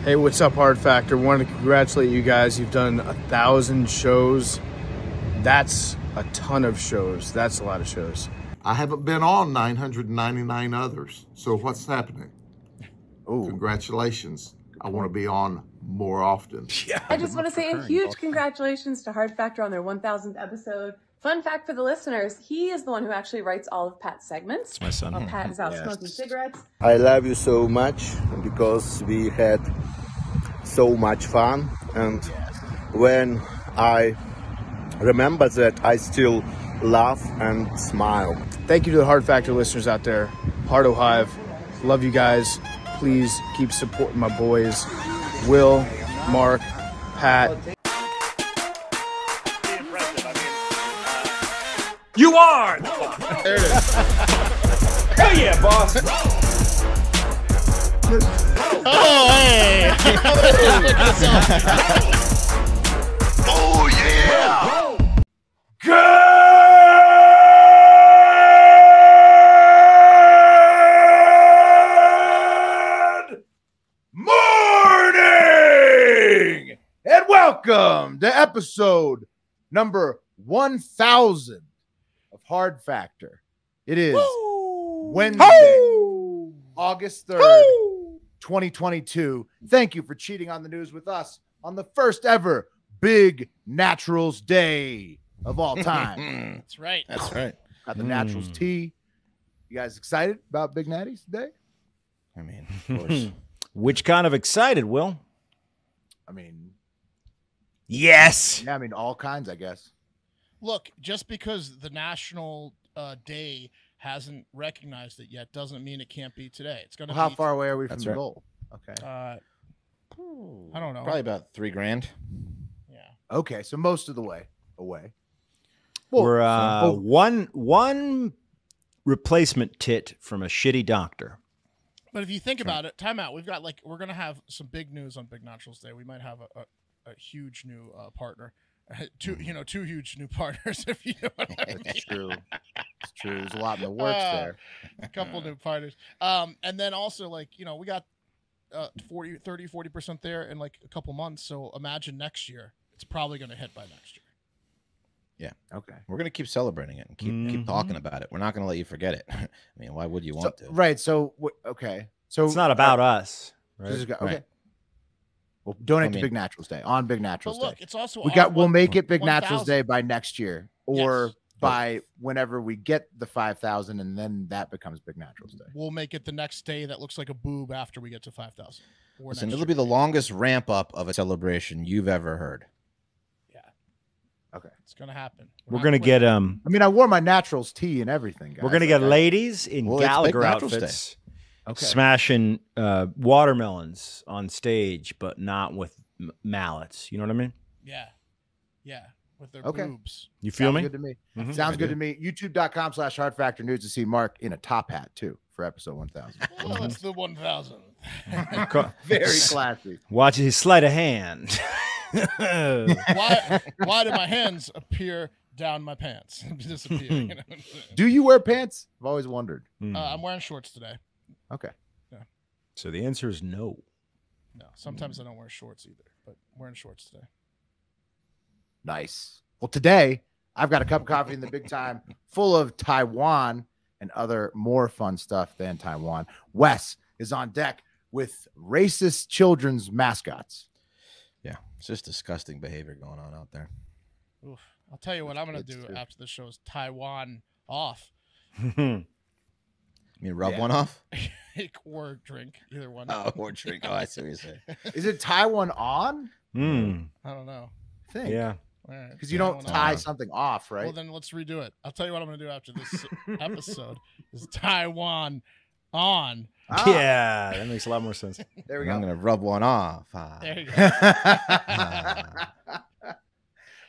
Hey, what's up, Hard Factor? Want to congratulate you guys. You've done 1,000 shows. That's a ton of shows. That's a lot of shows. I haven't been on 999 others. So what's happening? Oh, congratulations. I want to be on more often. Yeah, I just want to say a huge congratulations to Hard Factor on their 1,000th episode. Fun fact for the listeners, he is the one who actually writes all of Pat's segments. It's my son. While Pat is out smoking cigarettes. I love you so much because we had so much fun. And when I remember that, I still laugh and smile. thank you to the Hard Factor listeners out there. Hardo Hive, love you guys. Please keep supporting my boys, Will, Mark, Pat. You are! There it is. Hell yeah, boss! Oh, hey! Oh, yeah! Good morning! And welcome to episode number 1,000 of Hard Factor. It is Wednesday, August 3rd, 2022. Thank you for cheating on the news with us on the first ever Big Naturals Day of all time. That's right. That's right. Got the Naturals tea. You guys excited about Big Natties today? I mean, of course. Which kind of excited, Will? I mean, Yes. yeah, I mean, all kinds, I guess. Look, just because the national day hasn't recognized it yet doesn't mean it can't be today. It's going to How be far away are we from That's the right. goal? Okay. I don't know. Probably about $3,000. Yeah. Okay, so most of the way away. We're so- one replacement tit from a shitty doctor. But if you think about it, time out. We're going to have some big news on Big Naturals Day. We might have a huge new partner. Two huge new partners, if you know what I mean. It's true. It's true. There's a lot in the works there. A couple new partners. And then also, we got 40% there in like a couple months. So imagine next year. It's probably going to hit by next year. Yeah. Okay. We're going to keep celebrating it and keep talking about it. We're not going to let you forget it. I mean, why would you want to? Right. So, okay. So It's not about us, right? Okay. Right. Well, donate I to Big Big Naturals Day on Big But Naturals look, Day. it's also We'll make it Big Naturals 1,000. Day by next year, or Yes. by whenever we get the 5,000, and then that becomes Big Naturals Day. We'll make it the next day that looks like a boob after we get to 5,000. Listen, it'll be the longest ramp up of a celebration you've ever heard. Yeah. Okay. It's going to happen. We're gonna get I mean, I wore my Naturals tee and everything. Guys. we're gonna get Like, ladies in Well, it's Big Gallagher Naturals outfits Okay. smashing watermelons on stage, but not with mallets. You know what I mean? Yeah. Yeah. With their Okay. boobs. You feel Sounds me? good to me. Mhm. Sounds I good do. to me. YouTube.com/Hard Factor News to see Mark in a top hat too for episode 1,000. Well, it's the 1,000. Very classy. Watch his sleight of hand. why do my hands appear down my pants? Disappear. You know? Do you wear pants? I've always wondered. I'm wearing shorts today. Okay. So the answer is no. No, sometimes I don't wear shorts either, but I'm wearing shorts today. Nice. Well, today I've got a cup of coffee in the big time full of Taiwan and other more fun stuff than Taiwan. Wes is on deck with racist children's mascots. Yeah, it's just disgusting behavior going on out there. Oof. I'll tell you what I'm going to It's do true. after the show is Taiwan off. You mean rub Yeah. one off? Or drink, either one. Oh, or drink. Oh, I see what you're saying. Is it Taiwan on? Mm. I don't know. I think. Yeah. All right. Because you don't Taiwan tie off. something off, right? Well, then let's redo it. I'll tell you what I'm going to do after this episode is Taiwan on. Ah, Yeah, that makes a lot more sense. There we I'm go. going to rub one off. There you go.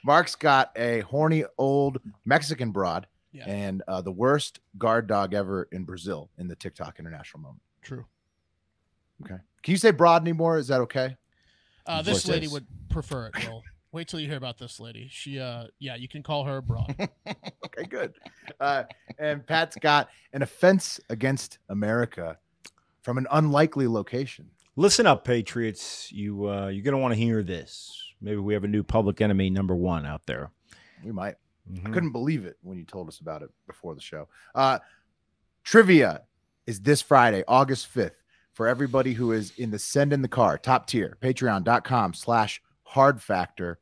Mark's got a horny old Mexican broad Yeah, and the worst guard dog ever in Brazil in the TikTok International moment. true. Okay. Can you say broad anymore? Is that okay? This Voices. lady would prefer it, Will. Wait till you hear about this lady. She, yeah, you can call her a broad. Okay, good. And Pat's got an offense against America from an unlikely location. Listen up, Patriots. You're gonna want to hear this. Maybe we have a new public enemy number 1 out there. We might. I couldn't believe it when you told us about it before the show. Trivia is this Friday, August 5th, for everybody who is in the Send in the Car top tier, patreon.com/hard factor.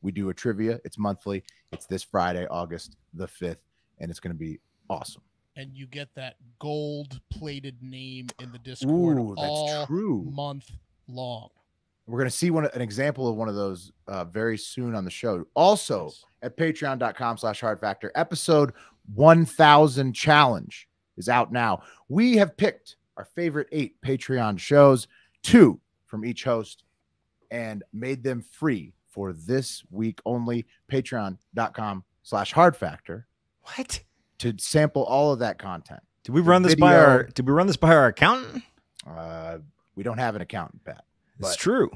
We do a trivia. It's monthly. It's this Friday, August the 5th, and it's going to be awesome. And you get that gold-plated name in the Discord all month long. We're going to see an example of one of those very soon on the show. Also, at patreon.com/hard factor, episode 1000 challenge is out now. We have picked our favorite 8 Patreon shows, 2 from each host, and made them free for this week only. Patreon.com/hard factor. What? To sample all of that content. Did we run this by our accountant? We don't have an accountant, Pat. It's true.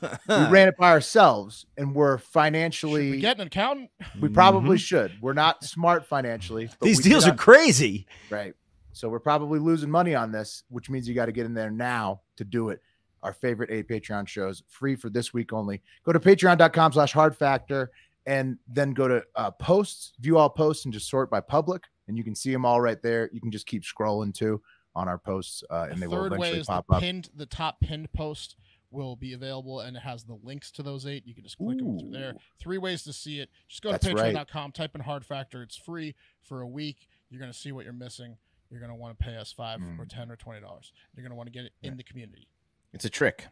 We ran it by ourselves, and we're financially. Should we get an accountant? We probably should. We're not smart financially. These deals are crazy. Right. So we're probably losing money on this, which means you got to get in there now to do it. Our favorite 8 Patreon shows, free for this week only. Go to patreon.com/hard factor. And then go to posts, view all posts, and just sort by public. And you can see them all right there. You can just keep scrolling too on our posts, and they will eventually pop up. The top pinned post will be available, and it has the links to those 8. You can just click them through there. 3 ways to see it. Just go to patreon.com, type in hard factor. It's free for a week. You're going to see what you're missing. You're going to want to pay us $5 or $10 or $20. You're going to want to get it in the community. It's a trick.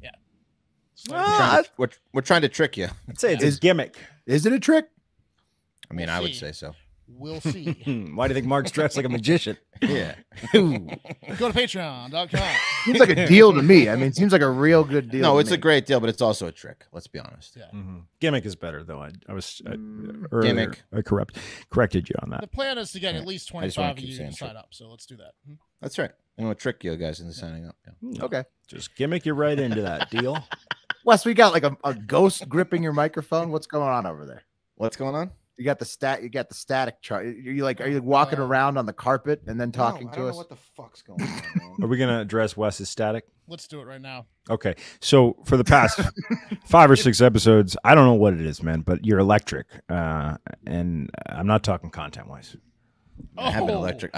Yeah. We're trying to trick you. I'd say it's a gimmick. Is it a trick? I mean, I would say so. We'll see. Why do you think Mark's dressed like a magician? Yeah. Go to patreon.com. Seems like a deal to me. I mean, it seems like a real good deal. No, it's a great deal, but it's also a trick. Let's be honest. Yeah. Gimmick is better, though. Gimmick. I corrected you on that. The plan is to get at least 25 of you to sign up, so let's do that. That's right. I'm going to trick you guys into signing up. Yeah. Okay. Just gimmick you right into that deal. Wes, we got like a ghost gripping your microphone. What's going on over there? What's going on? You got the static chart. Are you walking around on the carpet and then talking to us? I don't know what the fuck's going on, man. Are we going to address Wes's static? Let's do it right now. Okay. So for the past 5 or 6 episodes, I don't know what it is, man, but you're electric. And I'm not talking content-wise. I have been electric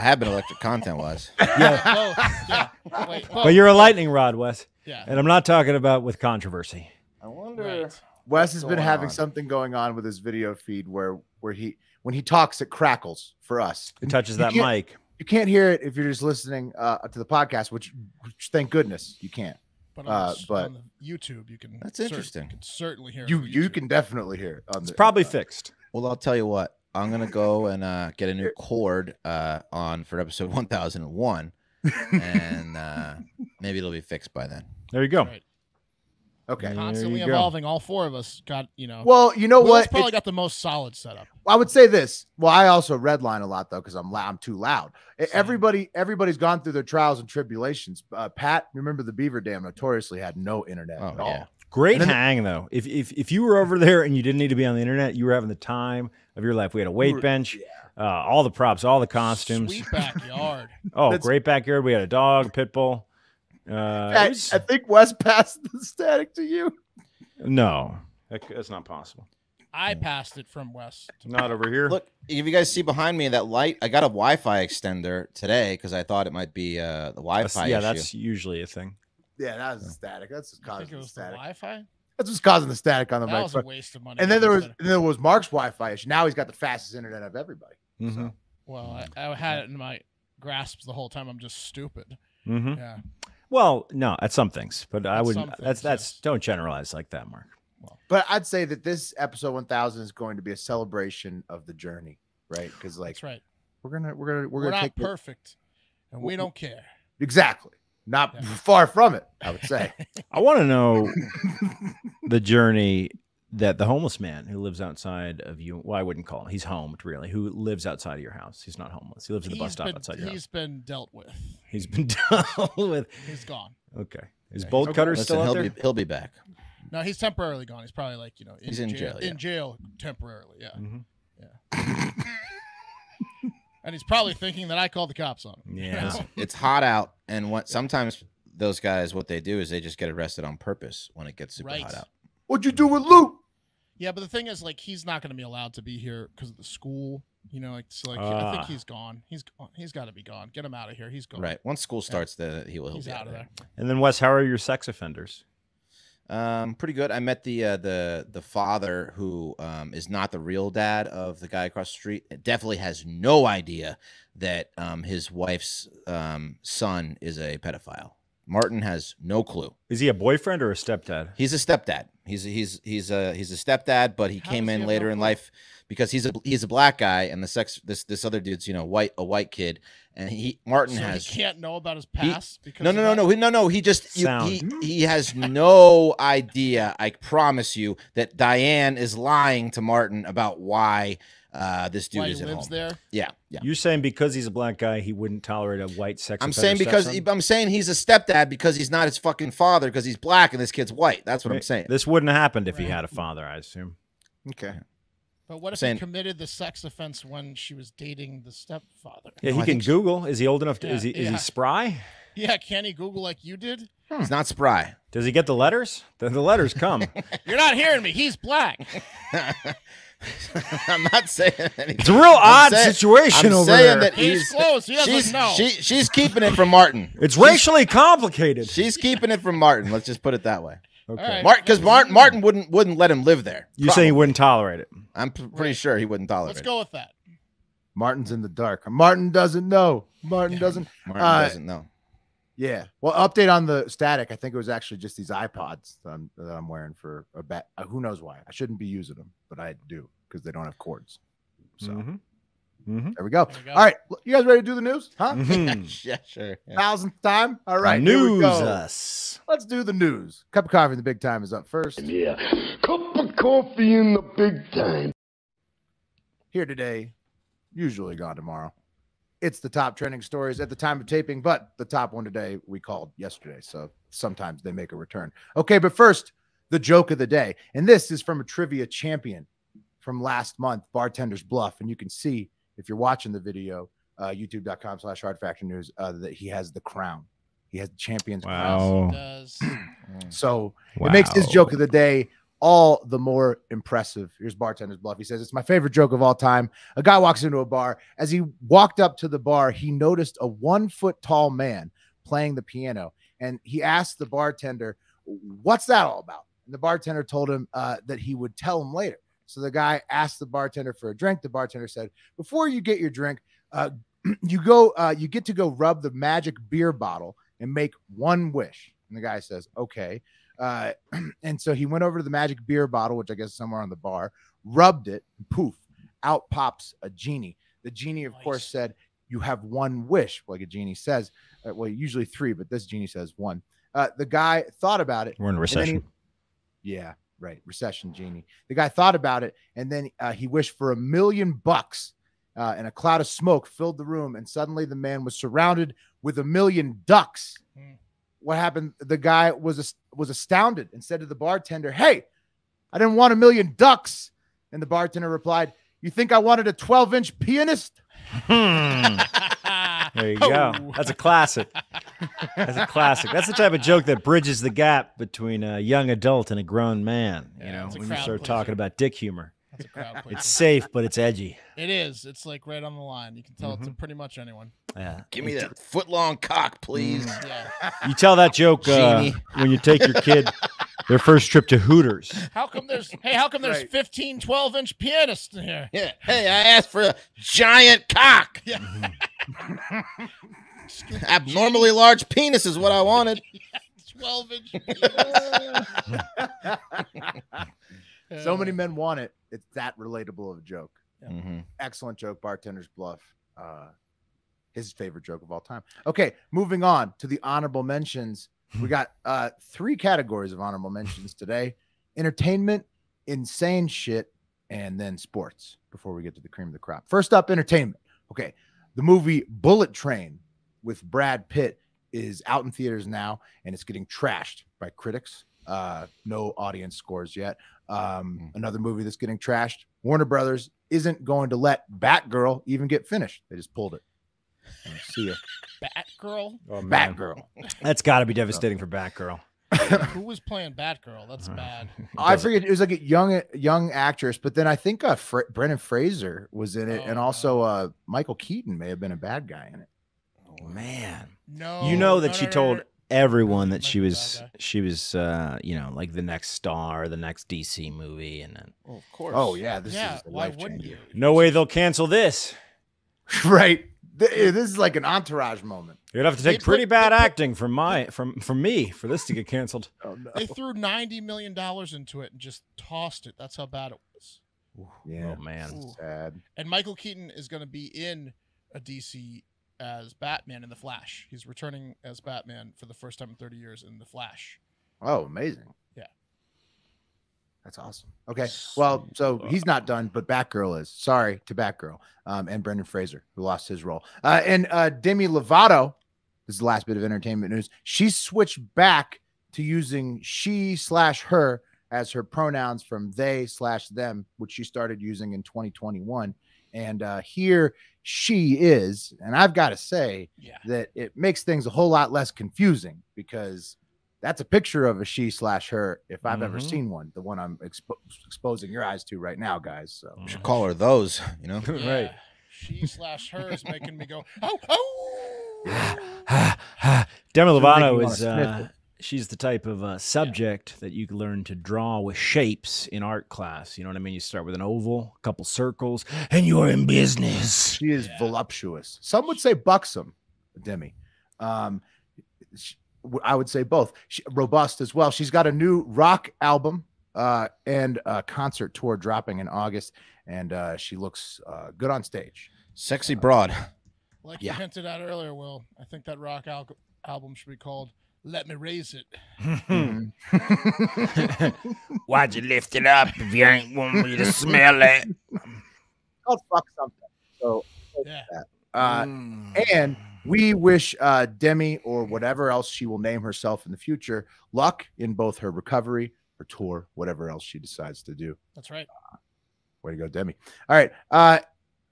content-wise. Yeah. But you're a lightning rod, Wes. Yeah. And I'm not talking about with controversy. I wonder... Right. Wes has been having something going on with his video feed where he, when he talks, it crackles for us. It touches that mic. You can't hear it if you're just listening to the podcast, which thank goodness you can't. But on YouTube, you can. That's interesting. You can certainly hear it. You can definitely hear it. It's probably fixed. Well, I'll tell you what. I'm gonna go and get a new cord on for episode 1001, and maybe it'll be fixed by then. There you go. Right. Okay. Constantly evolving. All 4 of us got, Well, you know Will's what? Probably got the most solid setup. I would say this. Well, I also redline a lot though because I'm too loud. Everybody's gone through their trials and tribulations. Pat, remember the Beaver Dam notoriously had no internet at all. Great hang though. If you were over there and you didn't need to be on the internet, you were having the time of your life. We had a weight bench, all the props, all the costumes. Sweet backyard. Great backyard. We had a dog, pit bull. I think Wes passed the static to you. No, that's not possible. I passed it from Wes. Not over here. Look, if you guys see behind me that light, I got a Wi-Fi extender today because I thought it might be the Wi-Fi issue. That's usually a thing. Yeah, that was the static. That's just causing the static. Wi-Fi? That's what's causing the static on the mic. That was a waste of money. And then there was Mark's Wi-Fi issue. Now he's got the fastest internet of everybody. Mm-hmm. So. Well, I had it in my grasp the whole time. I'm just stupid. Mm-hmm. Yeah. Well, no, at some things, but I wouldn't. That's don't generalize like that, Mark. Well, but I'd say that this episode 1000 is going to be a celebration of the journey, right? Because that's right. We're gonna not take perfect, and we don't care. Exactly. Not far from it, I would say. I want to know the journey that the homeless man who lives outside of you, well, I wouldn't call him, he's homed really, who lives outside of your house. He's not homeless. He lives at the bus stop outside your house. He's been dealt with. He's been dealt with. He's gone. Okay. Is Bolt Cutter still out there? He'll be back. No, he's temporarily gone. He's probably like, he's in jail. In jail temporarily, yeah. Mm-hmm. Yeah. And he's probably thinking that I called the cops on him. Yeah. It's hot out, and sometimes those guys, what they do is they just get arrested on purpose when it gets super hot out. What'd you do with Luke? Yeah, but the thing is, like, he's not going to be allowed to be here because of the school. You know, like, so, like, I think he's gone. He's got to be gone. Get him out of here. He's gone. Right. Once school starts, he'll He's be out of there. And then Wes, how are your sex offenders? Pretty good. I met the father who is not the real dad of the guy across the street. It definitely has no idea that his wife's son is a pedophile. Martin has no clue. Is he a boyfriend or a stepdad? He's a stepdad. He's a stepdad, but he came in later in life because he's a black guy, and this other dude's a white kid, and Martin has he can't know about his past because no. He has no idea. I promise you that Diane is lying to Martin about why this dude is at home. There. Yeah. You're saying because he's a black guy, he wouldn't tolerate a white sex. I'm saying he's a stepdad because he's not his fucking father because he's black and this kid's white. That's what I'm saying. This wouldn't have happened if he had a father, I assume. Okay. But what if he committed the sex offense when she was dating the stepfather? Yeah, he can Google. Is he old enough to? Is he spry? Yeah, can he Google like you did? He's not spry. Does he get the letters? The letters come. You're not hearing me. He's black. I'm not saying anything. It's a real odd situation over there. That he's close. He doesn't know. She's keeping it from Martin. It's racially complicated. She's keeping it from Martin. Let's just put it that way. Okay. Because Martin wouldn't let him live there. You say he wouldn't tolerate it? I'm pretty sure he wouldn't tolerate it. Let's go with that. Martin's in the dark. Martin doesn't know. Martin doesn't know. Yeah. Well, update on the static. I think it was actually just these iPods that I'm wearing for a bet. Who knows why? I shouldn't be using them, but I do because they don't have cords. So there we go. All right. You guys ready to do the news? Huh? Yeah, sure. Yeah. 1000th time. All right. News us. Let's do the news. Cup of coffee in the big time is up first. Yeah. Cup of coffee in the big time. Here today, usually gone tomorrow. It's the top trending stories at the time of taping, but the top one today we called yesterday, so sometimes they make a return. Okay, but first, the joke of the day. And this is from a trivia champion from last month, Bartender's Bluff. And you can see, if you're watching the video, youtube.com/hardfactornews, that he has the crown. He has the champion's crown. He does. So it makes his joke of the day all the more impressive. Here's Bartender's Bluff. He says, it's my favorite joke of all time. A guy walks into a bar. As he walked up to the bar, he noticed a 1 foot tall man playing the piano. And he asked the bartender, what's that all about? And the bartender told him that he would tell him later. So the guy asked the bartender for a drink. The bartender said, before you get your drink, you get to go rub the magic beer bottle and make one wish. And the guy says, okay. And so he went over to the magic beer bottle, which I guess is somewhere on the bar, rubbed it, and poof, out pops a genie. The genie, of course, said, you have one wish, like a genie says. Well, usually 3, but this genie says 1. The guy thought about it. We're in a recession. Yeah, right. Recession genie. The guy thought about it, and then he wished for $1 million, and a cloud of smoke filled the room, and suddenly the man was surrounded with 1 million ducks. What happened? The guy was astounded and said to the bartender, hey, I didn't want 1 million ducks. And the bartender replied, you think I wanted a 12-inch pianist? There you go. That's a classic. That's a classic. That's the type of joke that bridges the gap between a young adult and a grown man. You know, when you start talking about dick humor. That's a crowd pleaser. It's safe, but it's edgy. It is. It's like right on the line. You can tell it to pretty much anyone. Yeah. Give me that foot-long cock, please. Yeah. You tell that joke when you take your kid their first trip to Hooters. How come there's 15 12-inch pianists in here? Yeah. Hey, I asked for a giant cock. Yeah. Abnormally large penis is what I wanted. 12-inch. So many men want it. It's that relatable of a joke. Mm-hmm. Excellent joke, Bartender's Bluff. His favorite joke of all time. Okay, moving on to the honorable mentions. We got 3 categories of honorable mentions today: entertainment, insane shit, and then sports. Before we get to the cream of the crop, first up, entertainment. Okay, the movie Bullet Train with Brad Pitt is out in theaters now, and it's getting trashed by critics. No audience scores yet. Another movie that's getting trashed. Warner Brothers isn't going to let Batgirl even get finished. They just pulled it. See ya. Batgirl. Oh, man. Batgirl. That's got to be devastating for Batgirl. Who was playing Batgirl? That's bad. I forget. It was like a young actress, but then I think Brendan Fraser was in it, and also Michael Keaton may have been a bad guy in it. Oh, man. No. You know that she told everyone that Might she be was bad guy. like the next star, the next DC movie, and then Well, of course. Oh yeah, this Yeah, is a why life wouldn't changer. you? no way they'll cancel this. Right. This is like an Entourage moment. You'd have to take pretty bad acting from me for this to get canceled. Oh no. They threw $90 million into it and just tossed it. That's how bad it was. Yeah. Oh man. Ooh. Sad. And Michael Keaton is going to be in a DC as Batman in The Flash. He's returning as Batman for the first time in 30 years in The Flash. Oh, amazing. Yeah. That's awesome. Okay. Well, so he's not done, but Batgirl is. Sorry to Batgirl and Brendan Fraser, who lost his role. And Demi Lovato, this is the last bit of entertainment news. She switched back to using she/her as her pronouns from they/them, which she started using in 2021. And here she is. And I've got to say that it makes things a whole lot less confusing because that's a picture of a she/her if I've ever seen one, the one I'm exposing your eyes to right now, guys. So You should call her those, Yeah. Right. She/her is making me go, oh. Demi So Lovato making you wanna is sniff it. she's the type of subject that you can learn to draw with shapes in art class. You know what I mean? You start with an oval, a couple circles, and you're in business. she is voluptuous. Some would say buxom, Demi. I would say both. Robust as well. She's got a new rock album and a concert tour dropping in August, and she looks good on stage. Sexy broad. Like you hinted at earlier, Will, I think that rock album should be called Let Me Raise It. Why'd you lift it up if you ain't want me to smell it? Called Fuck Something. So Yeah. and we wish Demi or whatever else she will name herself in the future luck in both her recovery, her tour, whatever else she decides to do. That's right. Way to go, Demi. All right.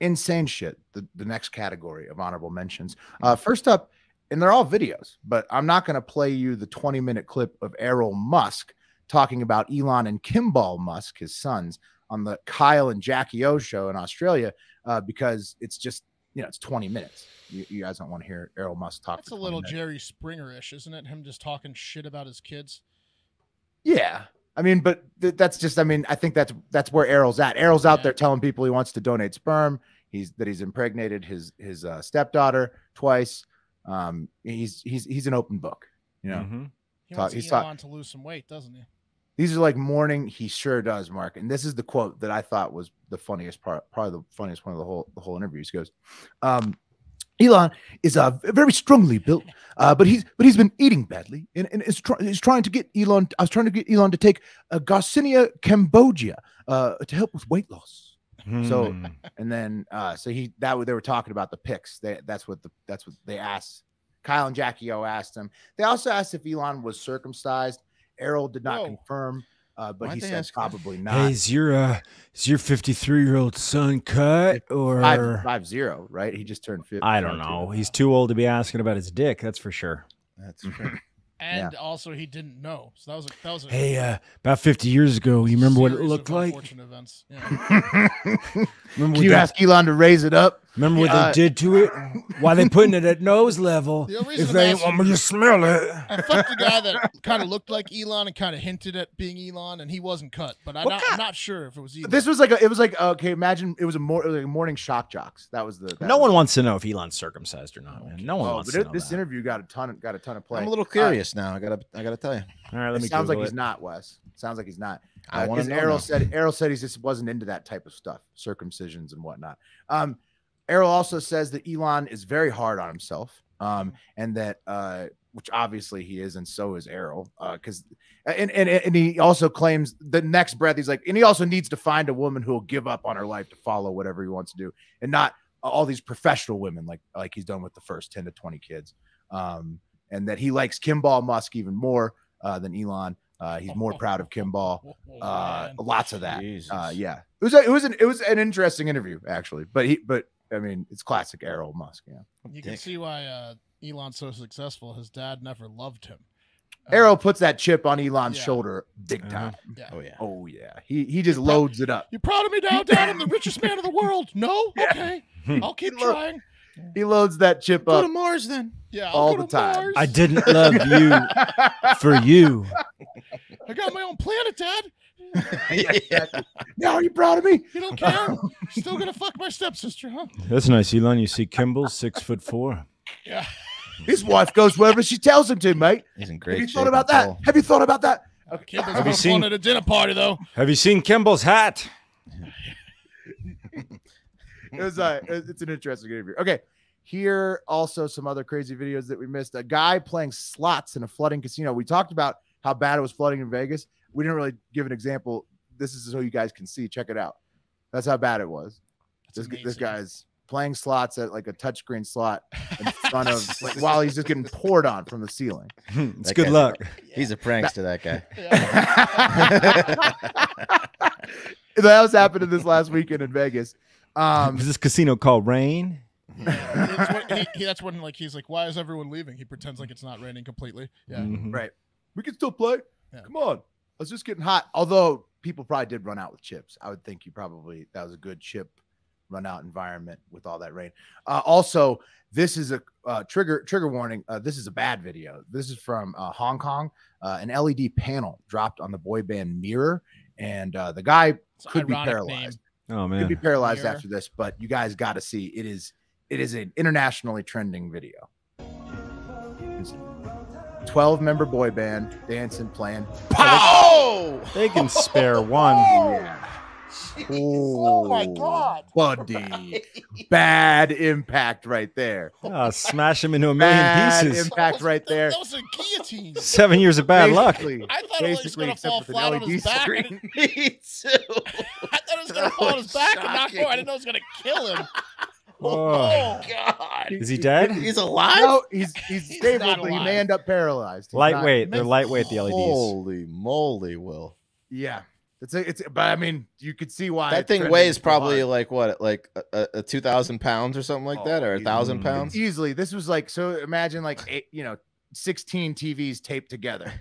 Insane shit. The next category of honorable mentions. First up, and they're all videos, but I'm not going to play you the 20-minute clip of Errol Musk talking about Elon and Kimball Musk, his sons, on the Kyle and Jackie O show in Australia because it's just, it's 20 minutes. You guys don't want to hear Errol Musk talk. That's a little Jerry Springer-ish, isn't it? Him just talking shit about his kids. Yeah. I mean, but that's just, I think that's where Errol's at. Errol's out there telling people he wants to donate sperm. He's impregnated his stepdaughter twice. He's an open book, He wants Elon to lose some weight, doesn't he? These are like morning. He sure does, Mark. And this is the quote that I thought was the funniest part, probably the funniest one of the whole interview. He goes, Elon is very strongly built, but he's been eating badly, and is trying to get Elon. I was trying to get Elon to take Garcinia Cambogia to help with weight loss. So, and then they were talking about the pics. That's what they asked. Kyle and Jackie O asked him. They also asked if Elon was circumcised. Errol did not confirm, but he said probably not. Hey, is your 53-year-old son cut or 50, right? He just turned 50. I don't know. He's too old to be asking about his dick. That's for sure. That's true. And also, he didn't know. So that was a Hey, about 50 years ago, you remember what it series looked of like? unfortunate events. Yeah. Can you ask Elon to raise it up? Remember what they did to it? Why they putting it at nose level The reason if they I'm ain't want me to smell it? I fucked a guy that kind of looked like Elon and kind of hinted at being Elon, and he wasn't cut. But I'm not sure if it was Elon. This was like okay. Imagine it was a morning shock jocks. That was the. No one wants to know if Elon's circumcised or not, man. No one wants to know this that. interview got a ton of play. I'm a little curious now. I gotta tell you. All right, let me. Sounds like Google he's it. not, Wes. Sounds like he's not. I want to know. Errol said he just wasn't into that type of stuff, circumcisions and whatnot. Errol also says that Elon is very hard on himself, and that which obviously he is, and so is Errol. Because and he also claims the next breath he's like, and he also needs to find a woman who will give up on her life to follow whatever he wants to do, and not all these professional women like he's done with the first 10 to 20 kids. And that he likes Kimball Musk even more than Elon. He's more proud of Kimball. Lots of that. Yeah, it was an interesting interview actually. But I mean, it's classic Errol Musk. Yeah. You can see why Elon's so successful. His dad never loved him. Errol puts that chip on Elon's shoulder big time. Yeah. Oh yeah. Oh yeah. He just loads it up. You proud of me now, Dad? I'm the richest man in the world. No? Okay. I'll keep trying. He loads that chip Go up to Mars then. Yeah, I'll all go the to time. Mars. I didn't love you for you. I got my own planet, Dad. Exactly. Now are you proud of me? You don't care? Still gonna fuck my stepsister, huh? That's nice, Elon. You see Kimball, 6'4". Yeah. His wife goes wherever she tells him to, mate. He's in great Have you shape thought about and that? tall. Have you thought about that? Okay. Kimball's Have you having seen- fun at a dinner party, though. Have you seen Kimball's hat? It's an interesting interview. Okay. Here also some other crazy videos that we missed. A guy playing slots in a flooding casino. We talked about how bad it was flooding in Vegas. We didn't really give an example. This is so you guys can see. Check it out. That's how bad it was. This guy's playing slots at like a touchscreen slot in front of like while he's just getting poured on from the ceiling. It's That good guy's luck. He's a prankster, that guy. That was happening this last weekend in Vegas. Is this casino called Rain? That's when like he's like, why is everyone leaving? He pretends like it's not raining completely. Yeah. Mhm. Right. We can still play. Yeah. Come on. It's just getting hot. Although people probably did run out with chips. I would think that was a good chip run out environment with all that rain. Also, this is a trigger warning. This is a bad video. This is from Hong Kong. An LED panel dropped on the boy band Mirror, and the guy could be paralyzed. Oh Could be man. paralyzed Mirror. after this, but you guys got to see. It is an internationally trending video. 12-member boy band dancing, playing. Pow! They can spare one. Oh my God, buddy! Bad impact right there. Oh, smash him into a million Bad pieces. impact right there. That was a guillotine. 7 years of bad luck. Basically, I thought it was going to except fall with an flat on LED his back. screen. Me too. I thought it was going to fall on his back and knock him. I didn't know it was going to kill him. Oh. God. Is he dead? He's alive? No, he's stable, not but he alive. may end up paralyzed. He's Lightweight. not- They're lightweight, the LEDs. Holy moly, Will. Yeah, it's. But I mean, you could see why That it's thing trending weighs so probably hard. like what, like a 2,000 pounds or something like that, or 1,000 pounds? Easily. This was like, so imagine like 16 TVs taped together.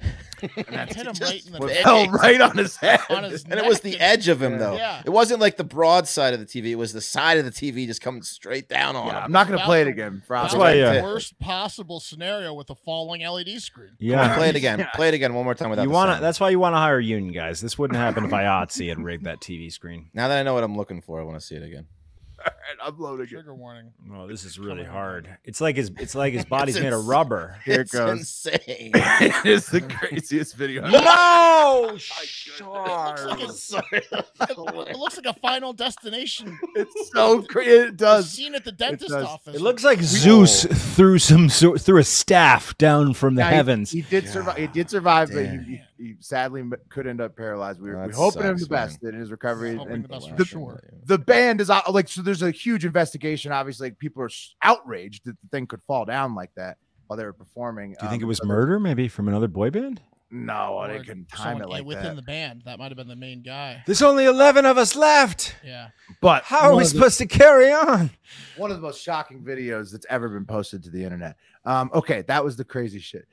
And that's Hit him just right in the what neck. fell right on his head. On his And it was the neck. edge of him, though. Yeah. It wasn't like the broad side of the TV. It was the side of the TV just coming straight down on Yeah, him. I'm not going to About play it the- again. For That's obvious why, reasons. the yeah. worst possible scenario with a falling LED screen. Yeah. Play it again. Play it again one more time without You the want to? sound. That's why you want to hire a union, guys. This wouldn't happen if IOTC had rigged that TV screen. Now that I know what I'm looking for, I want to see it again. All right, I'm loading it. Trigger warning. Oh, this is really hard. It's like his body's made of rubber. Here it It's goes. insane. It is the craziest video. No, It looks like a Final Destination. It's so crazy. It does. Scene at the dentist does. office. It looks like Zeus threw a staff down from the Now, heavens. He did survive. He did survive, but Damn. he sadly could end up paralyzed. We're That hoping him the sucks, man. best in his recovery. Hoping And the best for the, sure. the band is out. Like, so there's a huge investigation. Obviously, like, people are outraged that the thing could fall down like that while they were performing. Do you think it was so murder, maybe from another boy band? No, Or they couldn't time someone it like within that. the band. That might have been the main guy. There's only 11 of us left. Yeah. But How are we supposed to carry on? one of the most shocking videos that's ever been posted to the internet. Okay, that was the crazy shit.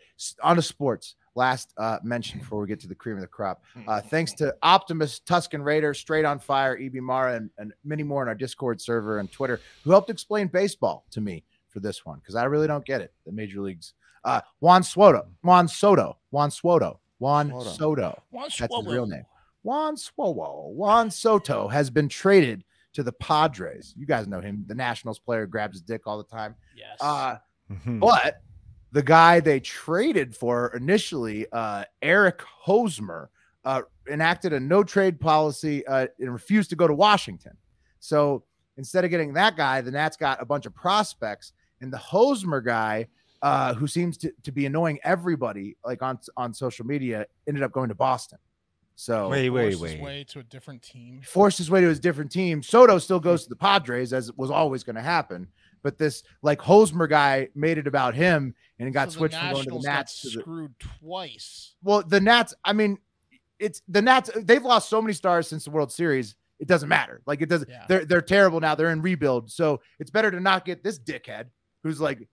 On to sports. Last mention before we get to the cream of the crop. Thanks to Optimus, Tuscan Raider, Straight on Fire, EB Mara, and many more in our Discord server and Twitter who helped explain baseball to me for this one because I really don't get it. The major leagues. Juan Soto. That's his real name. Juan Soto has been traded to the Padres. You guys know him. The Nationals player grabs his dick all the time. Yes. But the guy they traded for initially, Eric Hosmer, enacted a no trade policy and refused to go to Washington. So instead of getting that guy, the Nats got a bunch of prospects, and the Hosmer guy, who seems to be annoying everybody like on social media, ended up going to Boston. So Wait. Forced his way to a different team. forced his way to his different team. Soto still goes to the Padres, as it was always going to happen. But this like Hosmer guy made it about him and got So switched from going to the Nationals got Nats to the. screwed twice. Well, the Nats. I mean, it's the Nats. They've lost so many stars since the World Series. it doesn't matter. Like it doesn't. Yeah. They're terrible now. They're in rebuild. So it's better to not get this dickhead who's like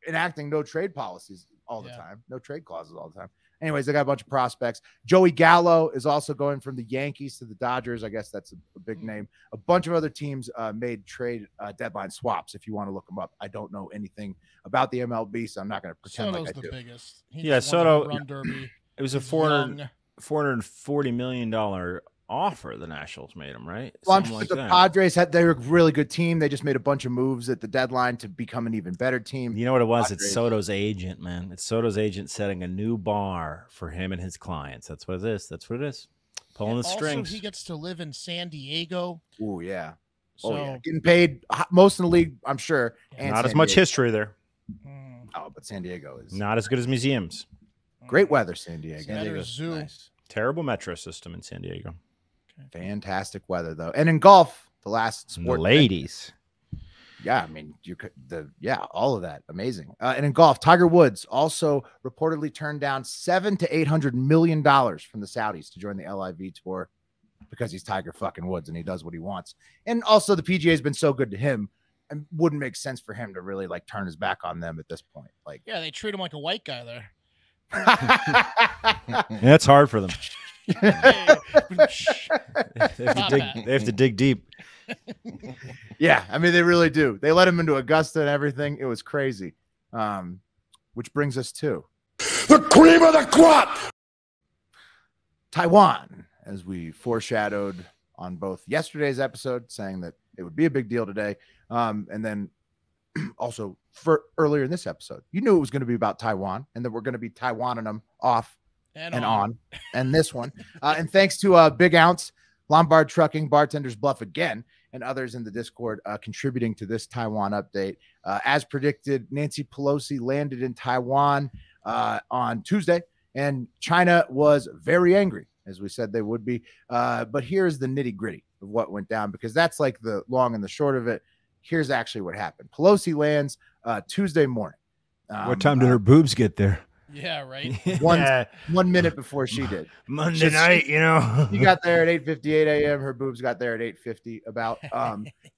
enacting no trade policies all the time, no trade clauses all the time. Anyways, they got a bunch of prospects. Joey Gallo is also going from the Yankees to the Dodgers. I guess that's a big name. A bunch of other teams made trade deadline swaps. If you want to look them up, I don't know anything about the MLB, so I'm not going to pretend Soto's like I do. the biggest. Soto. Run derby. It was a $440 million offer the Nationals made him, right? Well, like the Padres they were a really good team. They just made a bunch of moves at the deadline to become an even better team. You know what it was? Padres. It's Soto's agent, man. It's Soto's agent setting a new bar for him and his clients. That's what it is. That's what it is. Pulling the strings. Also, he gets to live in San Diego. Oh yeah. So getting paid most in the league, I'm sure. And not as much history there. Oh, but San Diego is not as good as museums. Great weather, San Diego. San Diego's zoo. Nice. Terrible metro system in San Diego. Fantastic weather though, and in golf, the last sport, the ladies. Yeah, I mean, you could all of that, amazing. And in golf, Tiger Woods also reportedly turned down $700 to $800 million from the Saudis to join the LIV tour because he's Tiger fucking Woods and he does what he wants. And also, the PGA has been so good to him, and wouldn't make sense for him to really like turn his back on them at this point. Like, yeah, they treat him like a white guy there. That's hard for them. They have to dig deep. Yeah, I mean, they really do. They let him into Augusta and everything. It was crazy. Which brings us to the cream of the crop. Taiwan, as we foreshadowed on both yesterday's episode, saying that it would be a big deal today. And then also for earlier in this episode, you knew it was going to be about Taiwan and that we're going to be Taiwaning them off and on. And this one. And thanks to Big Ounce, Lombard Trucking, Bartenders Bluff again, and others in the Discord contributing to this Taiwan update. As predicted, Nancy Pelosi landed in Taiwan on Tuesday, and China was very angry, as we said they would be. But here's the nitty gritty of what went down, because that's like the long and the short of it. Here's actually what happened. Pelosi lands Tuesday morning. What time did her boobs get there? Yeah, right. 1 minute before she did. Monday night, you know. She got there at 8:58 a.m. Her boobs got there at 8:50 about.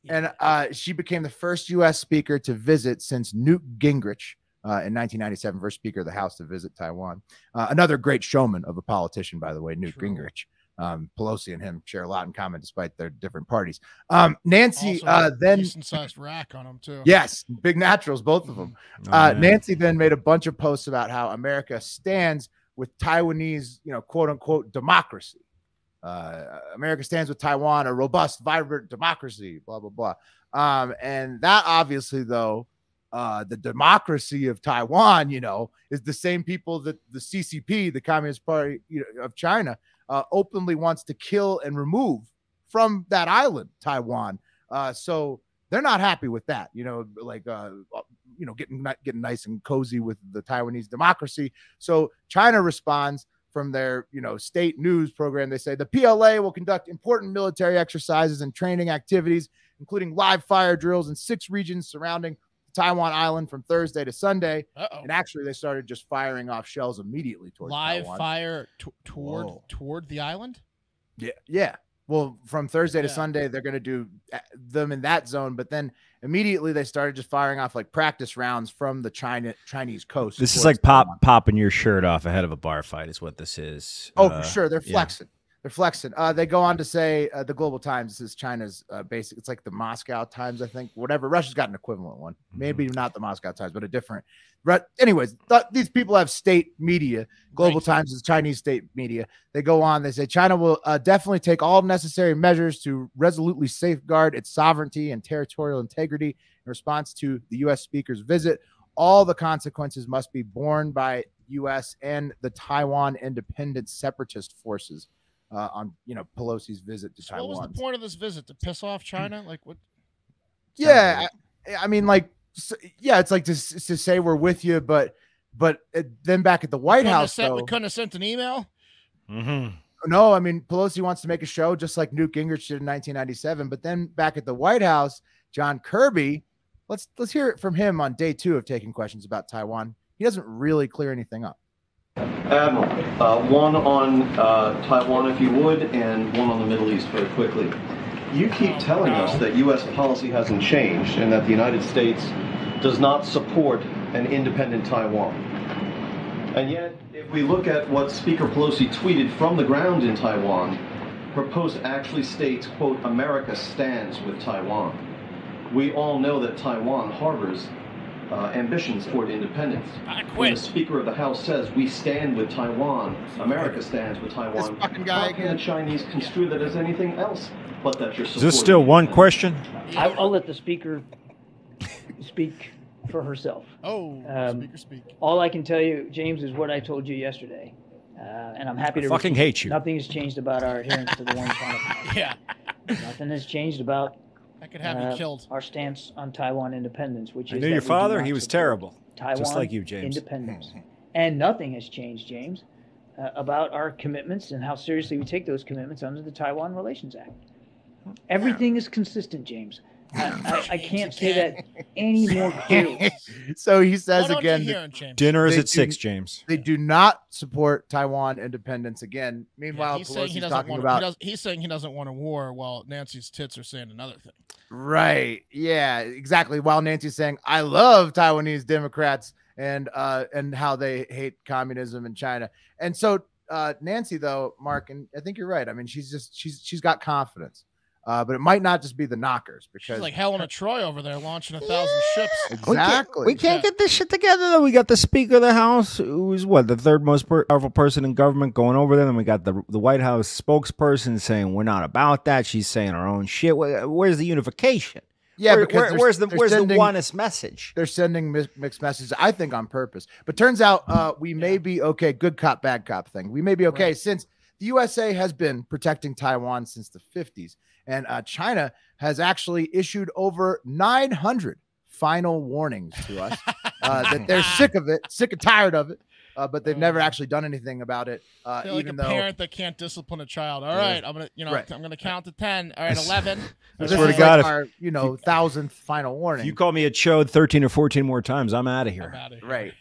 And she became the first U.S. speaker to visit since Newt Gingrich in 1997, first speaker of the House to visit Taiwan. Another great showman of a politician, by the way, Newt Gingrich. Pelosi and him share a lot in common despite their different parties. Nancy then decent-sized rack on them too. Yes, big naturals, both of them. Nancy then made a bunch of posts about how America stands with Taiwanese, quote unquote democracy. America stands with Taiwan, a robust, vibrant democracy, blah, blah, blah. And that obviously, though, the democracy of Taiwan, is the same people that the CCP, the Communist Party of China, openly wants to kill and remove from that island, Taiwan. So they're not happy with that, getting nice and cozy with the Taiwanese democracy. So China responds from their, state news program. They say the PLA will conduct important military exercises and training activities, including live fire drills in 6 regions surrounding Taiwan Island from Thursday to Sunday. And actually they started just firing off shells immediately towards live Taiwan. Fire toward the island. Yeah. Well, from Thursday to Sunday, they're going to do them in that zone, but then immediately they started just firing off like practice rounds from the Chinese coast. This is like popping your shirt off ahead of a bar fight is what this is. Oh, for sure. They're flexing. They're flexing. They go on to say the Global Times, this is China's basic. It's like the Moscow Times, I think. Whatever. Russia's got an equivalent one. Maybe not the Moscow Times, but a different. But anyways, these people have state media. Global Times is Chinese state media. They go on. They say China will definitely take all necessary measures to resolutely safeguard its sovereignty and territorial integrity in response to the U.S. speaker's visit. All the consequences must be borne by U.S. and the Taiwan independent separatist forces. On Pelosi's visit to Taiwan. What was the point of this visit? To piss off China? Like what? Yeah, I mean, it's like to say we're with you, but then back at the White House, we couldn't have sent an email. No, I mean Pelosi wants to make a show just like Newt Gingrich did in 1997. But then back at the White House, John Kirby, let's hear it from him on day 2 of taking questions about Taiwan. He doesn't really clear anything up. Admiral, one on Taiwan, if you would, and one on the Middle East very quickly. You keep telling us that U.S. policy hasn't changed and that the United States does not support an independent Taiwan. And yet, if we look at what Speaker Pelosi tweeted from the ground in Taiwan, her post actually states, quote, "America stands with Taiwan." We all know that Taiwan harbors ambitions toward independence. When the Speaker of the House says, "We stand with Taiwan, America stands with Taiwan," how can the Chinese construe that as anything else but that you're supporting? Is this still one question? I'll let the speaker speak for herself. Speaker speak. All I can tell you, James, is what I told you yesterday. And I'm happy to fucking hate you. Nothing has changed about our adherence to the one China policy. Yeah. Nothing has changed about that could have you killed. Our stance on Taiwan independence, which I is knew that your we do father. not He was support terrible. Taiwan Just like you, James. independence. And nothing has changed, James, about our commitments and how seriously we take those commitments under the Taiwan Relations Act. Everything is consistent, James. I can't say that any more clearly. So he says again, dinner is at 6, James. They do not support Taiwan independence again. Meanwhile, he's saying Pelosi's talking about he's saying he doesn't want a war, while Nancy's tits are saying another thing. Right. Yeah, exactly. While Nancy's saying, "I love Taiwanese Democrats and how they hate communism in China." And so Nancy, though, Mark, and I think you're right. I mean, she's got confidence. But it might not just be the knockers, because she's like Helena Troy over there launching 1,000 ships. Exactly. We can't get this shit together, though. We got the Speaker of the House, who's the third most powerful person in government, going over there. Then we got the White House spokesperson saying we're not about that. She's saying her own shit. Where's the unification? Yeah, where's the oneness message? They're sending mixed messages, I think, on purpose. But turns out we may be okay. Good cop, bad cop thing. We may be okay since the USA has been protecting Taiwan since the 50s. And China has actually issued over 900 final warnings to us that they're sick of it, sick and tired of it, but they've never actually done anything about it. They're like a parent that can't discipline a child. All right, I'm gonna count to 10. All right, 11. I swear to God, our 1,000th final warning. If you call me a chode 13 or 14 more times, I'm out of here. Right.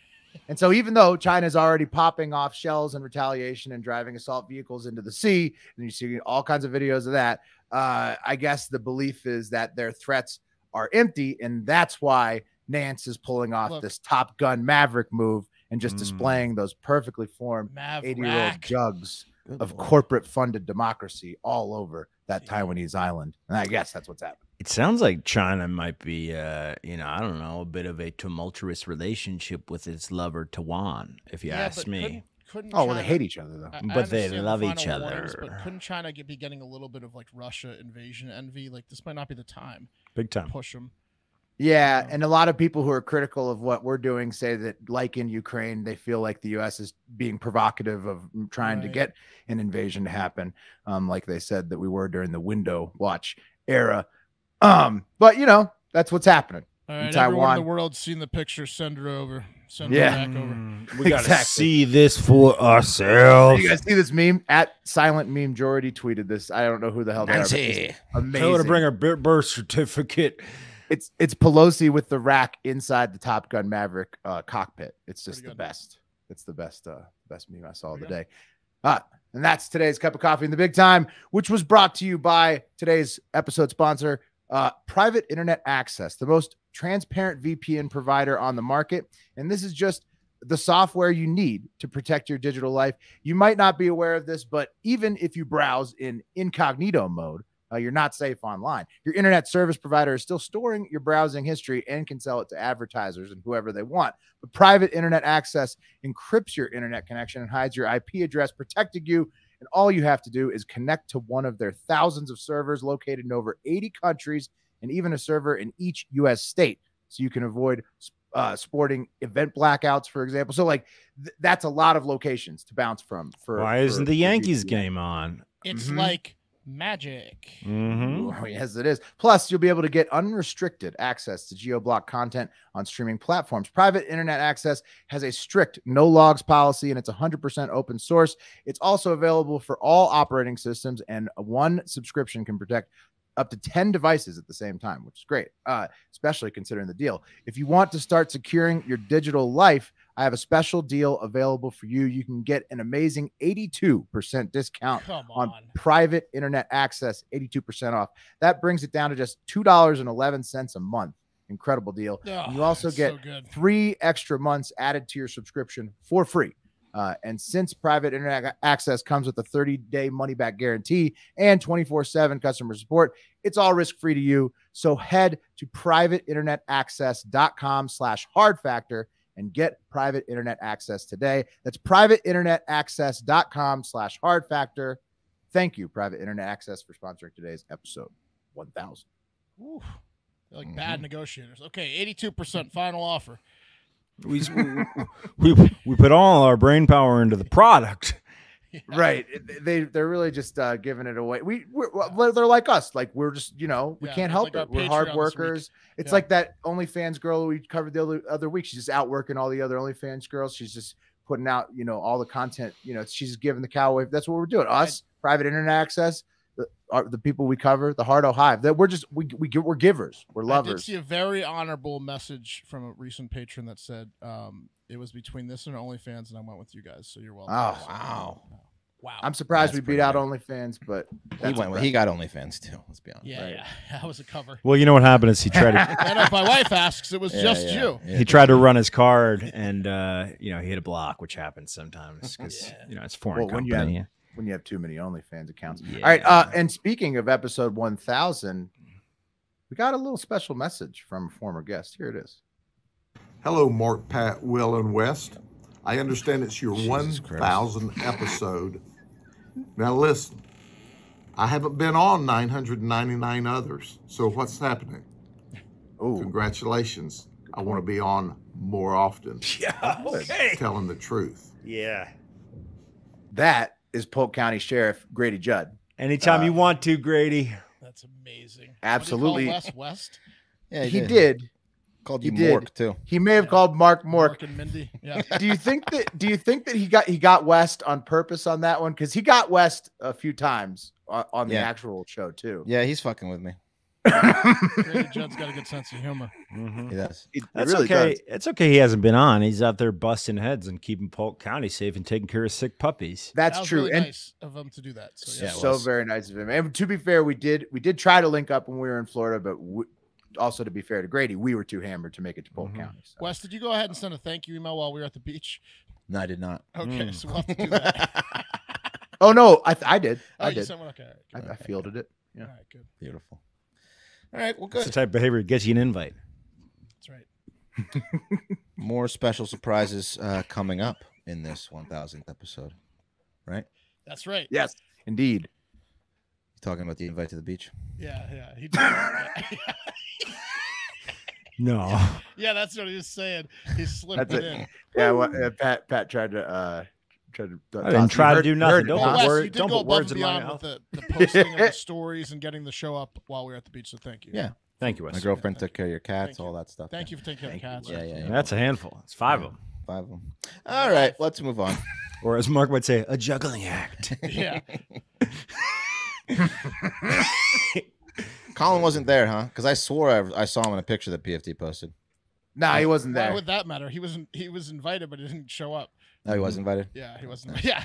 And so even though China's already popping off shells in retaliation and driving assault vehicles into the sea, and you see all kinds of videos of that, I guess the belief is that their threats are empty, and that's why Nance is pulling off this Top Gun Maverick move and just displaying those perfectly formed 80-year-old jugs of corporate-funded democracy all over that Taiwanese island. And I guess that's what's happening. It sounds like China might be, I don't know, a bit of a tumultuous relationship with its lover Taiwan, if you ask me. Couldn't well, China, they hate each other, though. But they love each other. Warnings, but couldn't China be getting a little bit of like Russia invasion envy? Like, this might not be the time. Big time. Push them. Yeah, and a lot of people who are critical of what we're doing say that, like in Ukraine, they feel like the U.S. is being provocative of trying to get an invasion to happen, like they said that we were during the window watch era. But, that's what's happening. All right, in Taiwan. everyone in the world's seen the picture. Send her over. Send her back over. We got to see this for ourselves. You guys see this meme? At Silent Meme Jordy tweeted this. I don't know who the hell that is. Amazing. Tell her to bring her birth certificate. It's Pelosi with the rack inside the Top Gun Maverick cockpit. It's just the best. It's the best meme I saw of the day. And that's today's cup of coffee in the big time, which was brought to you by today's episode sponsor, Private Internet Access, the most transparent VPN provider on the market. And this is just the software you need to protect your digital life. You might not be aware of this, but even if you browse in incognito mode, you're not safe online. Your internet service provider is still storing your browsing history and can sell it to advertisers and whoever they want. But Private Internet Access encrypts your internet connection and hides your IP address, protecting you. And all you have to do is connect to one of their thousands of servers located in over 80 countries and even a server in each U.S. state. So you can avoid sporting event blackouts, for example. So that's a lot of locations to bounce from. Why isn't the Yankees game on? It's like magic. Oh, yes, it is. Plus, you'll be able to get unrestricted access to geo-block content on streaming platforms. Private Internet Access has a strict no logs policy, and it's 100% open source. It's also available for all operating systems, and one subscription can protect up to 10 devices at the same time, which is great, especially considering the deal. If you want to start securing your digital life, I have a special deal available for you. You can get an amazing 82% discount on private internet access, 82% off. That brings it down to just $2.11 a month. Incredible deal. Oh, and you also get so 3 extra months added to your subscription for free. And since private internet access comes with a 30-day money-back guarantee and 24/7 customer support, it's all risk-free to you. So head to privateinternetaccess.com/hardfactor and get private internet access today. That's privateinternetaccess.com/hardfactor. Thank you, Private Internet Access, for sponsoring today's episode 1000. Ooh, they're like bad negotiators. Okay, 82% final offer. We put all our brain power into the product. Yeah. Right. They're really just giving it away. They're like us. Like, we're just, we can't help it. We're hard workers. It's like that OnlyFans girl we covered the other week. She's just outworking all the other OnlyFans girls. She's just putting out, all the content. She's giving the cow away. That's what we're doing. Us, private internet access, the people we cover, the Hardo Hive. That we're givers. We're lovers. I did see a very honorable message from a recent patron that said it was between this and OnlyFans, and I went with you guys. So you're welcome. Oh, wow. I'm surprised we beat out OnlyFans, but he got OnlyFans too. Let's be honest. Yeah, yeah, that was a cover. Well, you know what happened is he tried to. And if my wife asks, it was just you. He tried to run his card, and he hit a block, which happens sometimes because it's foreign company. When you have too many OnlyFans accounts. All right. And speaking of episode 1000, we got a little special message from a former guest. Here it is. Hello, Mark, Pat, Will, and West. I understand it's your 1000th episode. Now listen, I haven't been on 999 others. So what's happening? Oh, congratulations. I want to be on more often. Yeah. Okay. Telling the truth. Yeah. That is Polk County Sheriff Grady Judd. Anytime you want to, Grady. That's amazing. Absolutely. West? Yeah, he did. Called you Mork too. He may have called Mark Mork. Mork and Mindy. Yeah. Do you think that he got West on purpose on that one? Because he got West a few times on the actual show too. Yeah, he's fucking with me. Grady Judd's got a good sense of humor. Mm-hmm. He does. That's really okay. Does. It's okay. He hasn't been on. He's out there busting heads and keeping Polk County safe and taking care of sick puppies. That's true. Really and nice of him to do that. So very nice of him. And to be fair, we did try to link up when we were in Florida, but also to be fair to Grady, we were too hammered to make it to Polk County. So. Wes, did you go ahead and send a thank you email while we were at the beach? No, I did not. Okay, so we'll have to do that. Oh no, I did. Oh, I did. Okay. I fielded it. Yeah. All right, good. Beautiful. All right, well, good. That's the type of behavior that gets you an invite. That's right. More special surprises coming up in this 1000th episode, right? That's right. Yes, indeed. You talking about the invite to the beach? Yeah. He did. No. Yeah, that's what he was saying. He slipped it in. Yeah, Pat tried to. I didn't try to do nothing. Don't put words in my mouth. With the posting of the stories and getting the show up while we were at the beach. So thank you. Yeah, thank you, Wes. My girlfriend took care of your cats, all that stuff. Thank you for taking care of the cats. Yeah. That's a handful. It's 5 of them. 5 of them. All right, let's move on. Or as Mark would say, a juggling act. Yeah. Colin wasn't there, huh? Because I swore I saw him in a picture that PFT posted. Nah, he wasn't there. Why would that matter? He was invited, but he didn't show up. No, he was invited. Yeah, he wasn't. Yeah.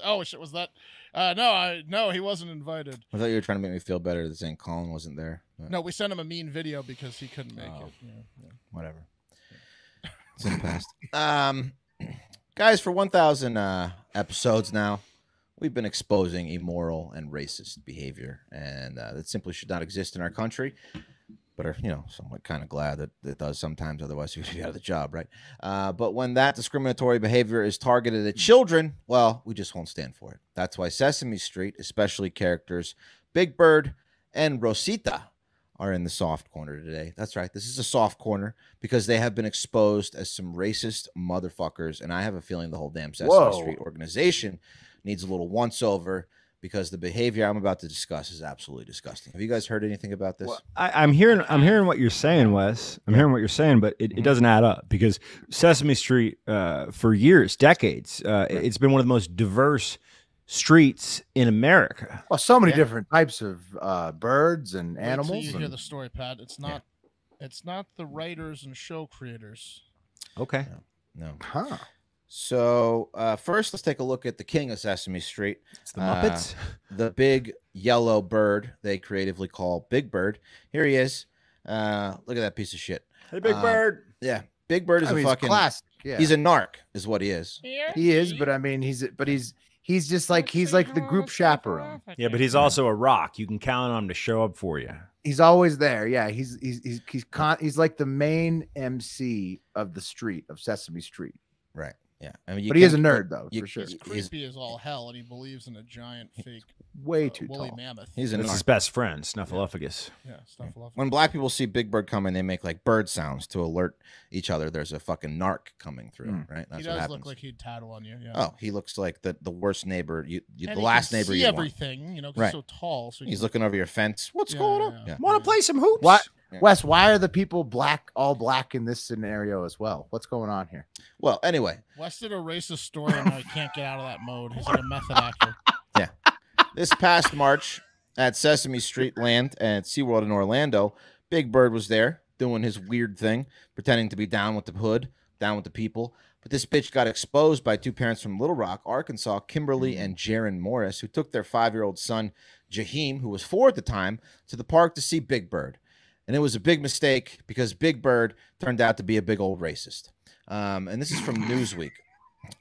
Oh shit, was that? No, he wasn't invited. I thought you were trying to make me feel better that saying Colin wasn't there. But... No, we sent him a mean video because he couldn't make it. Yeah. Whatever. It's in the past. Guys, for 1,000 episodes now, we've been exposing immoral and racist behavior, and that simply should not exist in our country. But are, somewhat kind of glad that it does sometimes. Otherwise, you'd be out of the job, right? But when that discriminatory behavior is targeted at children, well, we just won't stand for it. That's why Sesame Street, especially characters Big Bird and Rosita, are in the soft corner today. That's right. This is a soft corner because they have been exposed as some racist motherfuckers, and I have a feeling the whole damn Sesame Street organization needs a little once-over. Because the behavior I'm about to discuss is absolutely disgusting. Have you guys heard anything about this? Well, I'm hearing what you're saying, Wes. I'm hearing what you're saying, but it doesn't add up because Sesame Street, for years, decades, it's been one of the most diverse streets in America. Well, so many different types of birds and animals. Until you hear the story, Pat. It's not the writers and show creators. Okay. No. Huh. So first, let's take a look at the king of Sesame Street. It's the Muppets. The big yellow bird they creatively call Big Bird. Here he is. Look at that piece of shit. Hey, Big Bird. Yeah, Big Bird is a fucking class. Yeah. He's a narc, is what he is. He is, but I mean, he's just like the group chaperone. Yeah, but he's also a rock. You can count on him to show up for you. He's always there. Yeah, he's like the main MC of the street of Sesame Street. Right. Yeah. I mean, but he is a nerd though, for sure. He's creepy as all hell, and he believes in a giant fake, way too woolly tall mammoth. He's his best friend, Snuffleupagus. Yeah, Snuffleupagus. When black people see Big Bird coming, they make like bird sounds to alert each other. There's a fucking narc coming through, right? That's he what does happens. look like he'd tattle on you. Yeah. Oh, he looks like the worst neighbor. The And last he can neighbor see you everything, want. you know, 'cause Right. he's so tall. So He's looking over your fence. What's going on? Yeah. Want to play some hoops? What, Wes? Why are the people all black in this scenario as well? What's going on here? Well, anyway, Wes did a racist story, and now he can't get out of that mode. He's like a method actor. yeah. This past March at Sesame Street Land and SeaWorld in Orlando, Big Bird was there doing his weird thing, pretending to be down with the hood, down with the people. But this bitch got exposed by two parents from Little Rock, Arkansas, Kimberly and Jaron Morris, who took their 5-year-old son, Jaheim, who was 4 at the time, to the park to see Big Bird. And it was a big mistake because Big Bird turned out to be a big old racist. And this is from Newsweek.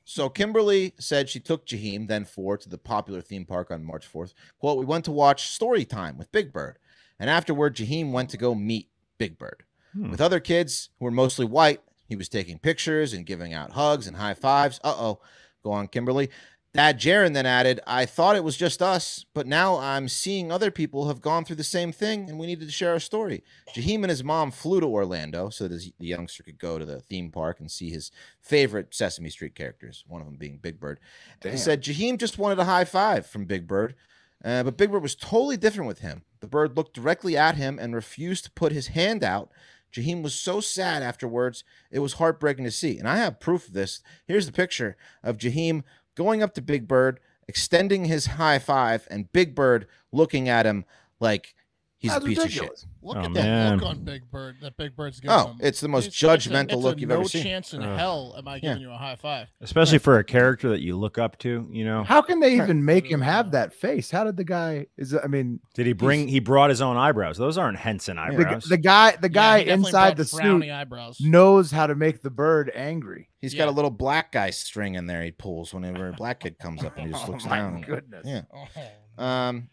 So Kimberly said she took Jaheim, then 4, to the popular theme park on March 4th. Quote, "We went to watch Story Time with Big Bird. And afterward, Jaheim went to go meet Big Bird. With other kids who were mostly white, he was taking pictures and giving out hugs and high fives." Uh-oh. Go on, Kimberly. Dad Jaron then added, "I thought it was just us, but now I'm seeing other people have gone through the same thing, and we needed to share our story." Jaheim and his mom flew to Orlando so that the youngster could go to the theme park and see his favorite Sesame Street characters, one of them being Big Bird. He said Jaheim just wanted a high five from Big Bird, but Big Bird was totally different with him. The bird looked directly at him and refused to put his hand out. Jaheim was so sad afterwards, it was heartbreaking to see. And I have proof of this. Here's the picture of Jaheim going up to Big Bird, extending his high five, and Big Bird looking at him like he's That's a piece ridiculous. of shit. Look Oh, at man. that look on Big Bird. That Big Bird's giving him. It's the most It's judgmental a look you've ever seen. No chance in hell am I giving you a high five. Especially for a character that you look up to, you know. How can they even make him have that face? How did the guy? Did he bring? He brought his own eyebrows. Those aren't Henson eyebrows. The guy he definitely inside brought the frowny suit eyebrows. knows how to make the bird angry. He's got a little black guy string in there he pulls whenever a black kid comes up and he just looks down. Goodness. Yeah. Oh,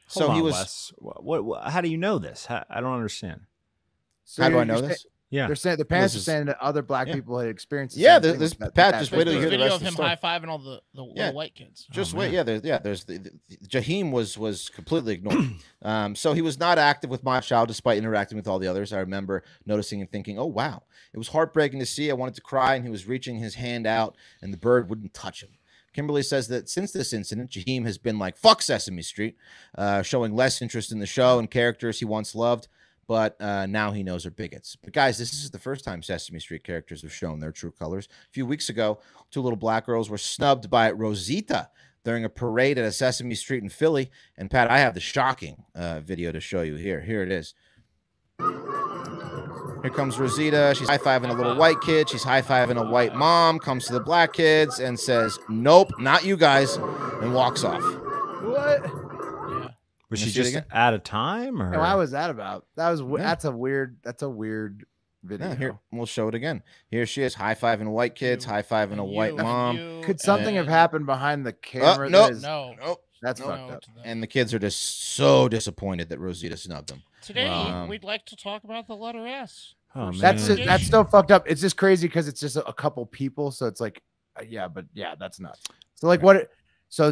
So Hold he on, was. Wes. What? How do you know this? I don't understand. So How do I you're know saying- this? Yeah. They're saying the parents are This is- saying that other black yeah. people had experienced. The Yeah, same thing this- with that- Pat, that just face. wait till you There's hear a the video rest of of him the story. high fiving all the little white kids. Just Oh, wait. man. Yeah, there's the Jaheim was completely ignored. So he was not active with my child despite interacting with all the others. I remember noticing and thinking, "Oh wow, it was heartbreaking to see. I wanted to cry, and he was reaching his hand out, and the bird wouldn't touch him." Kimberly says that since this incident, Jaheim has been like, "Fuck Sesame Street," showing less interest in the show and characters he once loved. But now he knows they're bigots. But guys, this is the first time Sesame Street characters have shown their true colors. A few weeks ago, 2 little black girls were snubbed by Rosita during a parade at a Sesame Street in Philly. And Pat, I have the shocking video to show you here. Here it is. Here comes Rosita. She's high-fiving a little white kid. She's high-fiving a white mom, comes to the black kids and says, "Nope, not you guys," and walks off. What? Was Wanna she see it just again? out of time, or Why was that about? That's a weird video. Yeah, here, we'll show it again. Here she is, high-fiving white kids, high-fiving a white mom. Could something have and- happened behind the camera? nope. that is- No. That's No. fucked up. And the kids are just so disappointed that Rosita snubbed them. Today, we'd like to talk about the letter S. Oh, man. That's still fucked up. It's just crazy because it's just a couple people, so it's like, that's nuts. So like what? So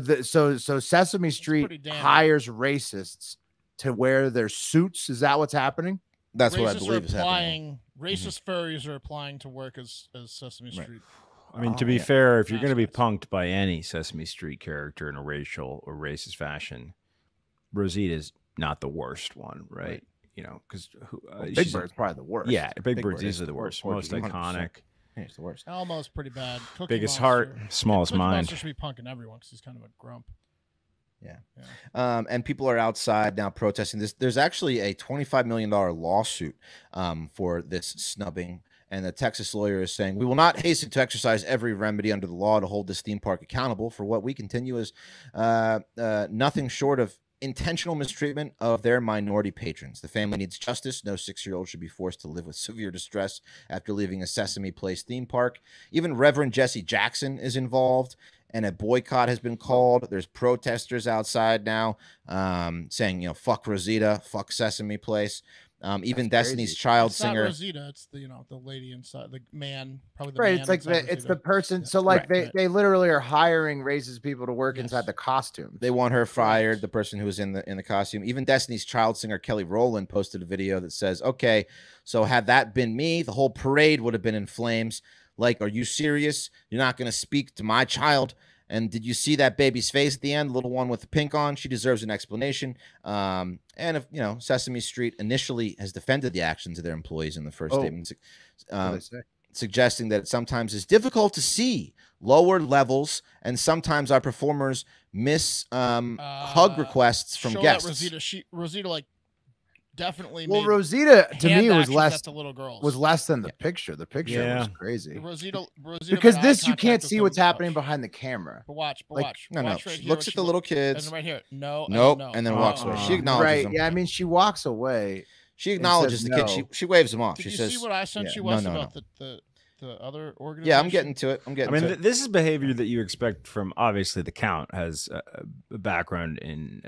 Sesame Street pretty damn- hires racists to wear their suits. Is that what's happening? That's what I Racists believe are is happening. Racist furries are applying to work as Sesame Street. I mean, to be fair, if you're going to be punked by any Sesame Street character in a racial or racist fashion, Rosita's not the worst one, right? You know, because Big Bird's probably the worst. Yeah, Big Bird's Bird easily the worst, Porgy, most 100%. iconic, It's the worst. Elmo's pretty bad. Cookie biggest Monster. heart, smallest Cookie mind. Monster should be punking everyone because he's kind of a grump. Yeah. And people are outside now protesting this. There's actually a $25 million lawsuit for this snubbing. And the Texas lawyer is saying, we will not hasten to exercise every remedy under the law to hold this theme park accountable for what we continue as nothing short of intentional mistreatment of their minority patrons. The family needs justice. No 6-year-old should be forced to live with severe distress after leaving a Sesame Place theme park. Even Reverend Jesse Jackson is involved, and a boycott has been called. There's protesters outside now saying, you know, fuck Rosita, fuck Sesame Place. Even Destiny's Child singer. Not Rosita, it's the the lady inside, the man, probably the right. man It's like it's the person. So like they literally are hiring racist people to work inside the costume. They want her fired. The person who was in the costume. Even Destiny's Child singer Kelly Rowland posted a video that says, "Okay, so had that been me, the whole parade would have been in flames. Like, are you serious? You're not going to speak to my child?" And did you see that baby's face at the end, the little one with the pink on? She deserves an explanation. And if you know, Sesame Street initially has defended the actions of their employees in the first statement, suggesting that it sometimes is difficult to see lower levels, and sometimes our performers miss hug requests from guests. That Rosita like definitely. Well, Rosita to me was less the little girls. Was less than the picture. The picture was crazy. Rosita because this you can't see what's happening behind the camera. But watch. No. Watch She right looks here, at the little kids. And right here, nope, and then walks away. She acknowledges them. Yeah, I mean, she walks away. She acknowledges the kid. She waves them off. Did she you says, see what I sent you was about the other organization? Yeah, I'm getting to it. I mean, this is behavior that you expect from, obviously, the Count has a background in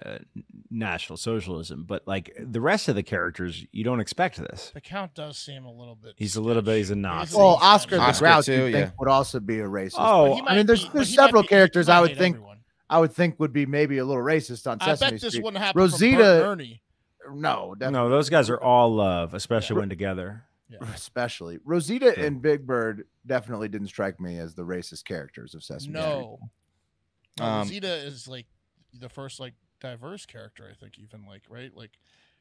National Socialism, but like the rest of the characters, you don't expect this. The Count does seem a little bit. He's a Nazi. Well, Oscar the Grouch, you think would also be a racist. Oh, I mean, there's several characters I would think would be maybe a little racist on Sesame Street. I bet this wouldn't happen. Rosita, from Bert and Ernie. No, those guys are all love, especially when together. Yeah. Especially Rosita and Big Bird definitely didn't strike me as the racist characters of Sesame Street. No, Rosita is like the first like diverse character. I think even right.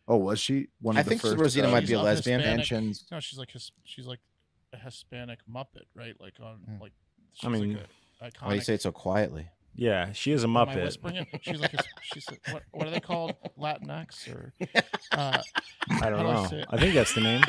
Oh, was she one of the first? I think Rosita might be a lesbian. No, she's like a Hispanic Muppet, right? Like on like. I mean, like iconic. Why do you say it so quietly? Yeah, she is a Muppet. Am I whispering it? She's like what are they called? Latinx or? I don't know. I think that's the name.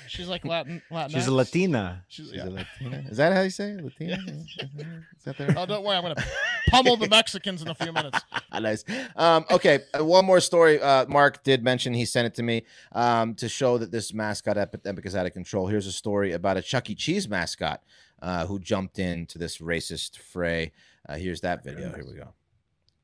She's like Latin. She's a Latina. She's a Latina. Is that how you say it? Latina? Is that there? Oh, don't worry. I'm going to pummel the Mexicans in a few minutes. Nice. Okay. One more story. Mark did mention, he sent it to me to show that this mascot epidemic is out of control. Here's a story about a Chuck E. Cheese mascot who jumped into this racist fray. Here's that video. Here we go.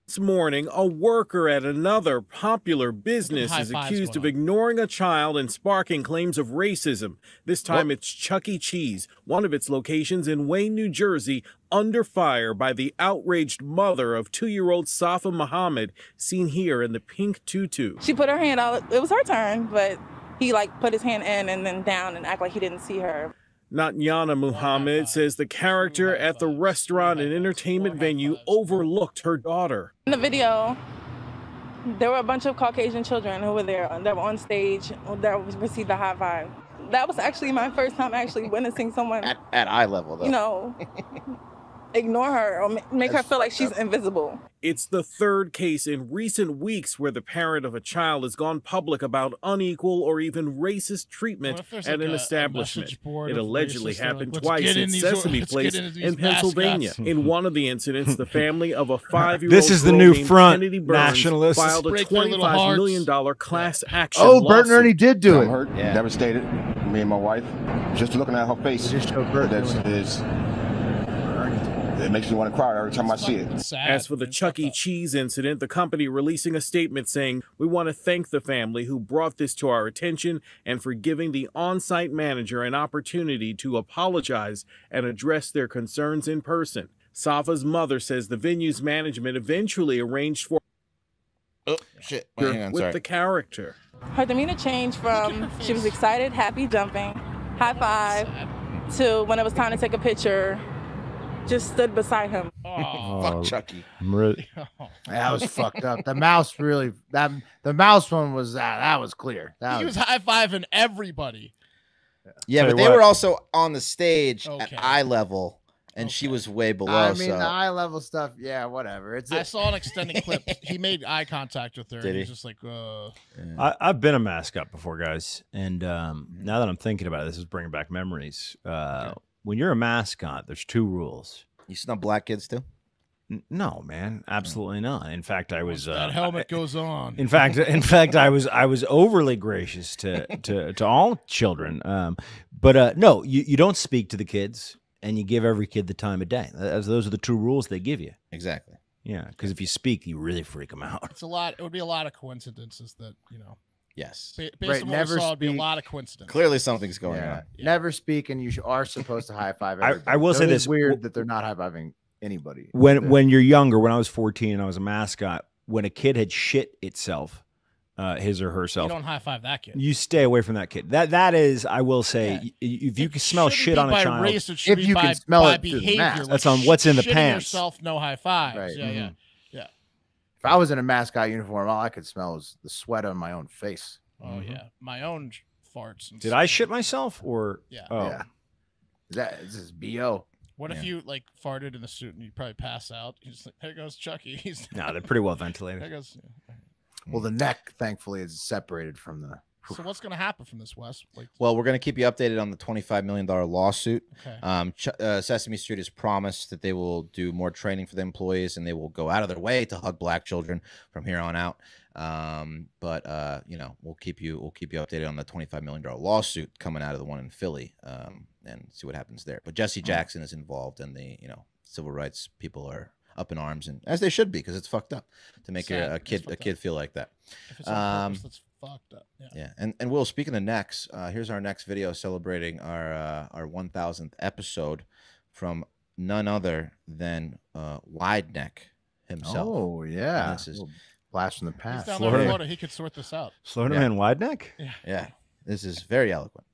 This morning, a worker at another popular business is accused of ignoring a child and sparking claims of racism. This time it's Chuck E. Cheese, one of its locations in Wayne, New Jersey, under fire by the outraged mother of 2-year-old Safa Muhammad, seen here in the pink tutu. She put her hand out. It was her turn, but he put his hand in and then down and act like he didn't see her. Natyana Muhammad says the character at the restaurant and entertainment venue overlooked her daughter. In the video, there were a bunch of Caucasian children who were there that were on stage that received a high five. That was actually my first time actually witnessing someone at eye level, though. Ignore her or make her feel like she's invisible. It's the third case in recent weeks where the parent of a child has gone public about unequal or even racist treatment at an establishment. It allegedly happened twice at Sesame Place in Pennsylvania. In one of the incidents, the family of a 5-year-old this is the new front nationalist filed a $25 million class action lawsuit. Bert and Ernie did do it. Hurt, devastated. Me and my wife, just looking at her face, it makes me want to cry every time I see it. As for the Chuck E. Cheese incident, the company releasing a statement saying, "We want to thank the family who brought this to our attention and for giving the on-site manager an opportunity to apologize and address their concerns in person." Safa's mother says the venue's management eventually arranged for with the character. Her demeanor changed from she was excited, happy, jumping, high five, to when it was time to take a picture, just stood beside him. Fuck Chucky. That was fucked up. The mouse really, the mouse one was that was clear. He was high-fiving everybody. Yeah, but they were also on the stage at eye level, and she was way below. I mean, so. the eye level stuff, yeah, whatever. I saw an extended clip. He made eye contact with her. Did and he? He's just like, I've been a mascot before, guys, and now that I'm thinking about it, this is bringing back memories. When you're a mascot, there's 2 rules. You snub black kids too? No, man, absolutely not. In fact, I was that helmet goes on. In fact, I was overly gracious to all children. But no, you don't speak to the kids, and you give every kid the time of day. Those are the 2 rules they give you. Exactly. Yeah, because if you speak, you really freak them out. It's a lot. It would be a lot of coincidences that Yes. Based on what we saw, it'd be a lot of coincidences. Clearly, something's going on. Never speak, and you are supposed to high five everybody. I will say It is this: weird that they're not high fiving anybody. When you're younger, when I was 14 and I was a mascot, when a kid had shit itself, his or herself, You don't high five that kid. you stay away from that kid. That is, I will say, if you can smell shit on a child, race, it should be by behavior. that's on what's in the shitting pants. Yourself, no high fives. Right. Yeah. If I was in a mascot uniform, all I could smell was the sweat on my own face. Oh yeah, my own farts. And Did I shit myself or? Yeah. Oh. Yeah. Is this BO? What if you like farted in the suit and you probably pass out? You're just like, there goes Chucky. He's No, they're pretty well ventilated. There goes. Well, the neck, thankfully, is separated from the. So what's going to happen from this, Wes? Like, Well, we're going to keep you updated on the $25 million lawsuit. Okay. Sesame Street has promised that they will do more training for the employees and they will go out of their way to hug black children from here on out. But we'll keep you updated on the $25 million lawsuit coming out of the one in Philly, and see what happens there. But Jesse Jackson is involved, and the civil rights people are up in arms, and as they should be, because it's fucked up to make a kid feel like that. if it's on purpose, that's fucked up. Yeah, and Will, speaking of necks, here's our next video celebrating our 1000th episode from none other than Wide Neck himself. Oh yeah, this is blast from the He's past. down there in Florida. He could sort this out. Florida man, Wide Neck. Yeah, this is very eloquent.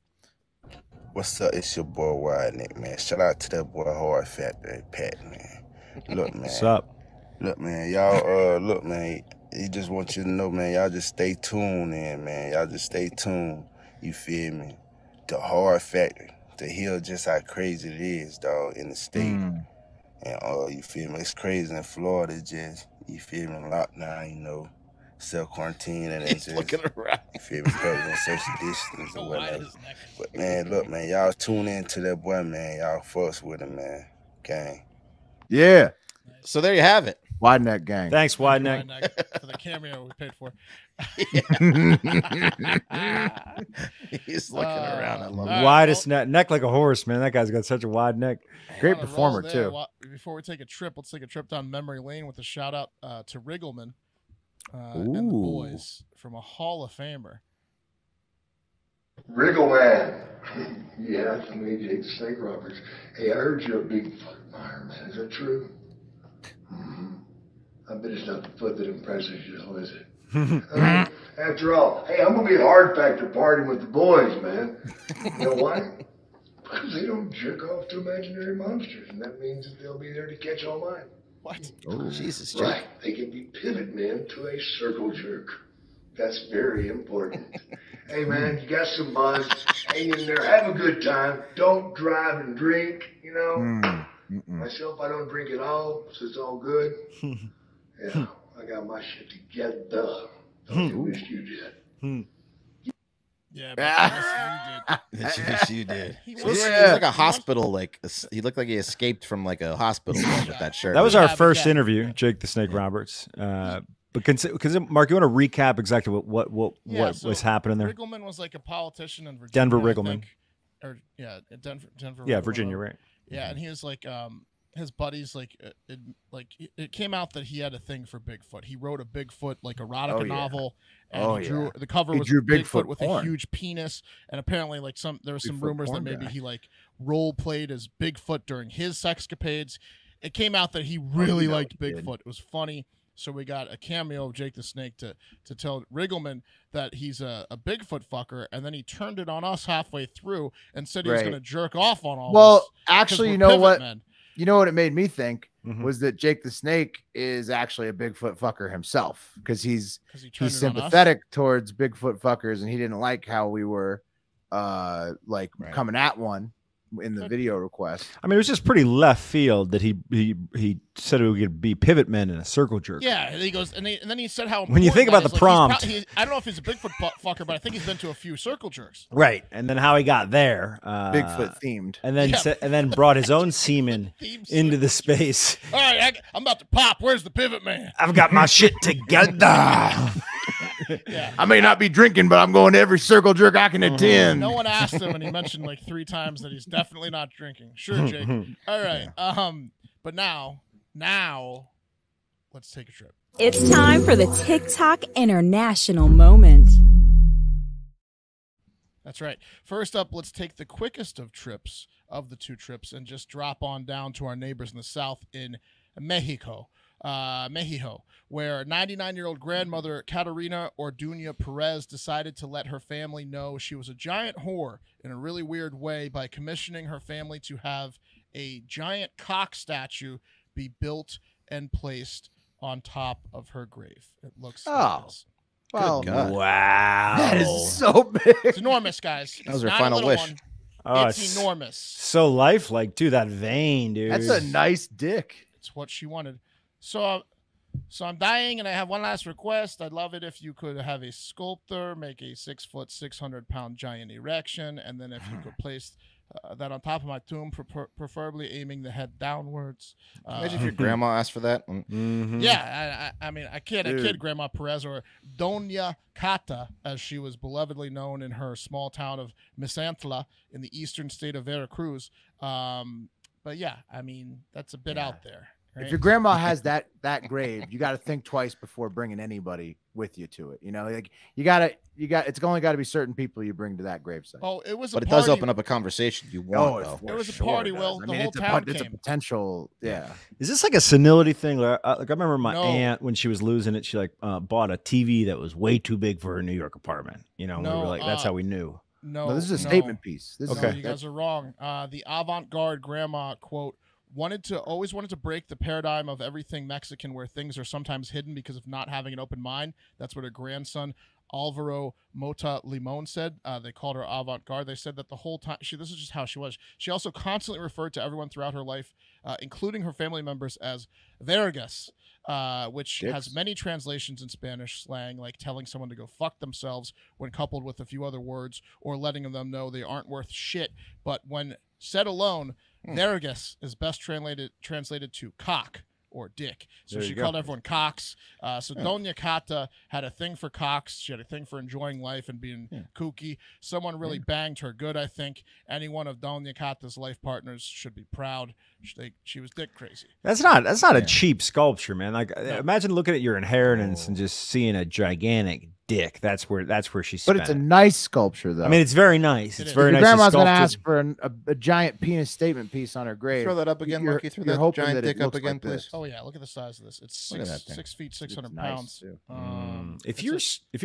What's up? It's your boy Wide Neck, man. Shout out to that boy Hard Factor, Pat, man. Look, man. What's up? Look, man. Y'all, look, man. He just want you to know, man. Y'all just stay tuned in, man. Y'all just stay tuned. You feel me? The Hard Factor to hear just how crazy it is, dog, in the state. And you feel me? It's crazy in Florida. Just you feel me? Lockdown, self quarantine, and it's just looking around. You feel me? Present social distance or whatever. But man, look, man. Y'all tune in to that boy, man. Y'all fucks with him, man. Gang. Yeah. So there you have it. Wide Neck gang. Thanks, Wide Neck. For the cameo we paid for. He's looking around. I love it. Widest neck like a horse, man. That guy's got such a wide neck. Great performer too. Before we take a trip, let's take a trip down memory lane with a shout out to Riggleman and the boys from a Hall of Famer. Riggleman. Yeah, it's me, Jake Snake Roberts. Hey, I heard you're a big foot admirer, man. Is that true? I bet it's not the foot that impresses you, though, is it? After all, hey, I'm going to be at Hard Factor partying with the boys, man. You know why? Because they don't jerk off to imaginary monsters, and that means that they'll be there to catch all mine. What? Oh, Jesus, Jake. Right. They can be pivot men to a circle jerk. That's very important. Hey, man, you got some buzz. Hang in there. Have a good time. Don't drive and drink, Myself, I don't drink at all, so it's all good. Yeah, I got my shit together. Don't you wish you did? Yeah, but Yes, you did. He He was- looked like a hospital, he looked like he escaped from like a hospital bed with that shirt. That was our first interview, Jake the Snake Roberts. But because Mark, you want to recap exactly what so was happening there? Riggleman was like a politician in Virginia. Denver I Riggleman. think. Or Denver. Yeah, Riggleman. Virginia, right? Yeah, and he was like, his buddies it came out that he had a thing for Bigfoot. He wrote a Bigfoot erotica novel, and he drew the cover was Bigfoot with a huge penis, and apparently there was some rumors that maybe he role played as Bigfoot during his sexcapades. It came out that he really liked Bigfoot. It was funny. So we got a cameo of Jake the Snake to tell Riggleman that he's a Bigfoot fucker, and then he turned it on us halfway through and said he was going to jerk off on all of us. Well, actually, you know pivot what? men. You know what it made me think was that Jake the Snake is actually a Bigfoot fucker himself because he's sympathetic towards Bigfoot fuckers, and he didn't like how we were coming at one in the video request. I mean, it was just pretty left field that he said it would be pivot men and a circle jerk. Yeah, and he goes, and then he said how when you think about the prompt, I don't know if he's a Bigfoot fucker, but I think he's been to a few circle jerks. Right, and then how he got there, Bigfoot themed, and then brought his own semen into the space. All right, I'm about to pop. Where's the pivot man? I've got my shit together. Yeah. I may not be drinking, but I'm going to every circle jerk I can attend. No one asked him, and he mentioned like 3 times that he's definitely not drinking. Sure, Jake. All right. But now, let's take a trip. It's time for the TikTok International Moment. That's right. First up, let's take the quickest of the 2 trips and just drop on down to our neighbors in the south in Mexico, where 99-year-old grandmother Caterina Orduña Perez decided to let her family know she was a giant whore in a really weird way by commissioning her family to have a giant cock statue be built and placed on top of her grave. It looks like this. Well, wow. That is so big. It's enormous, guys. That was her final wish. It's enormous. So lifelike, too. That vein, dude. That's a nice dick. It's what she wanted. So I'm dying, and I have one last request. I'd love it if you could have a sculptor make a 6-foot, 600-pound giant erection, and then if you could place that on top of my tomb, preferably aiming the head downwards. Imagine if your grandma asked for that. Yeah, I mean, I kid Grandma Perez, or Doña Cata, as she was belovedly known in her small town of Misantla in the eastern state of Veracruz. But yeah, I mean, that's a bit out there. Right? If your grandma has that grave, you got to think twice before bringing anybody with you to it. You know, like it's only got to be certain people you bring to that gravesite. Oh, it was, but it does open up a conversation you want. It was a party. Well, the whole town it's a potential. Yeah. Is this like a senility thing? Like I remember my aunt when she was losing it, she bought a TV that was way too big for her New York apartment. You know, we were like, that's how we knew. No, this is a statement piece. Okay, you guys are wrong. The avant-garde grandma, quote, always wanted to break the paradigm of everything Mexican, where things are sometimes hidden because of not having an open mind. That's what her grandson Alvaro Mota Limon said. They called her avant-garde. They said that the whole time, this is just how she was. She also constantly referred to everyone throughout her life, including her family members, as vergas, which has many translations in Spanish slang, like telling someone to go fuck themselves when coupled with a few other words, or letting them know they aren't worth shit. But when said alone, vergas is best translated to cock or dick. So she called everyone cocks. So Doña Cata had a thing for cocks. She had a thing for enjoying life and being kooky. Someone really banged her good, I think. Any one of Doña Cata's life partners should be proud. She was dick crazy. That's not a cheap sculpture, man. Like imagine looking at your inheritance and just seeing a gigantic dick. That's where she spent. But it's a nice sculpture, though. I mean, it's very nice. It's very nice. Your grandma's gonna ask for a giant penis statement piece on her grave. Throw that up again, Marky. Throw that giant dick up again, please. Oh yeah, look at the size of this. It's 6 feet, 600 pounds. If you're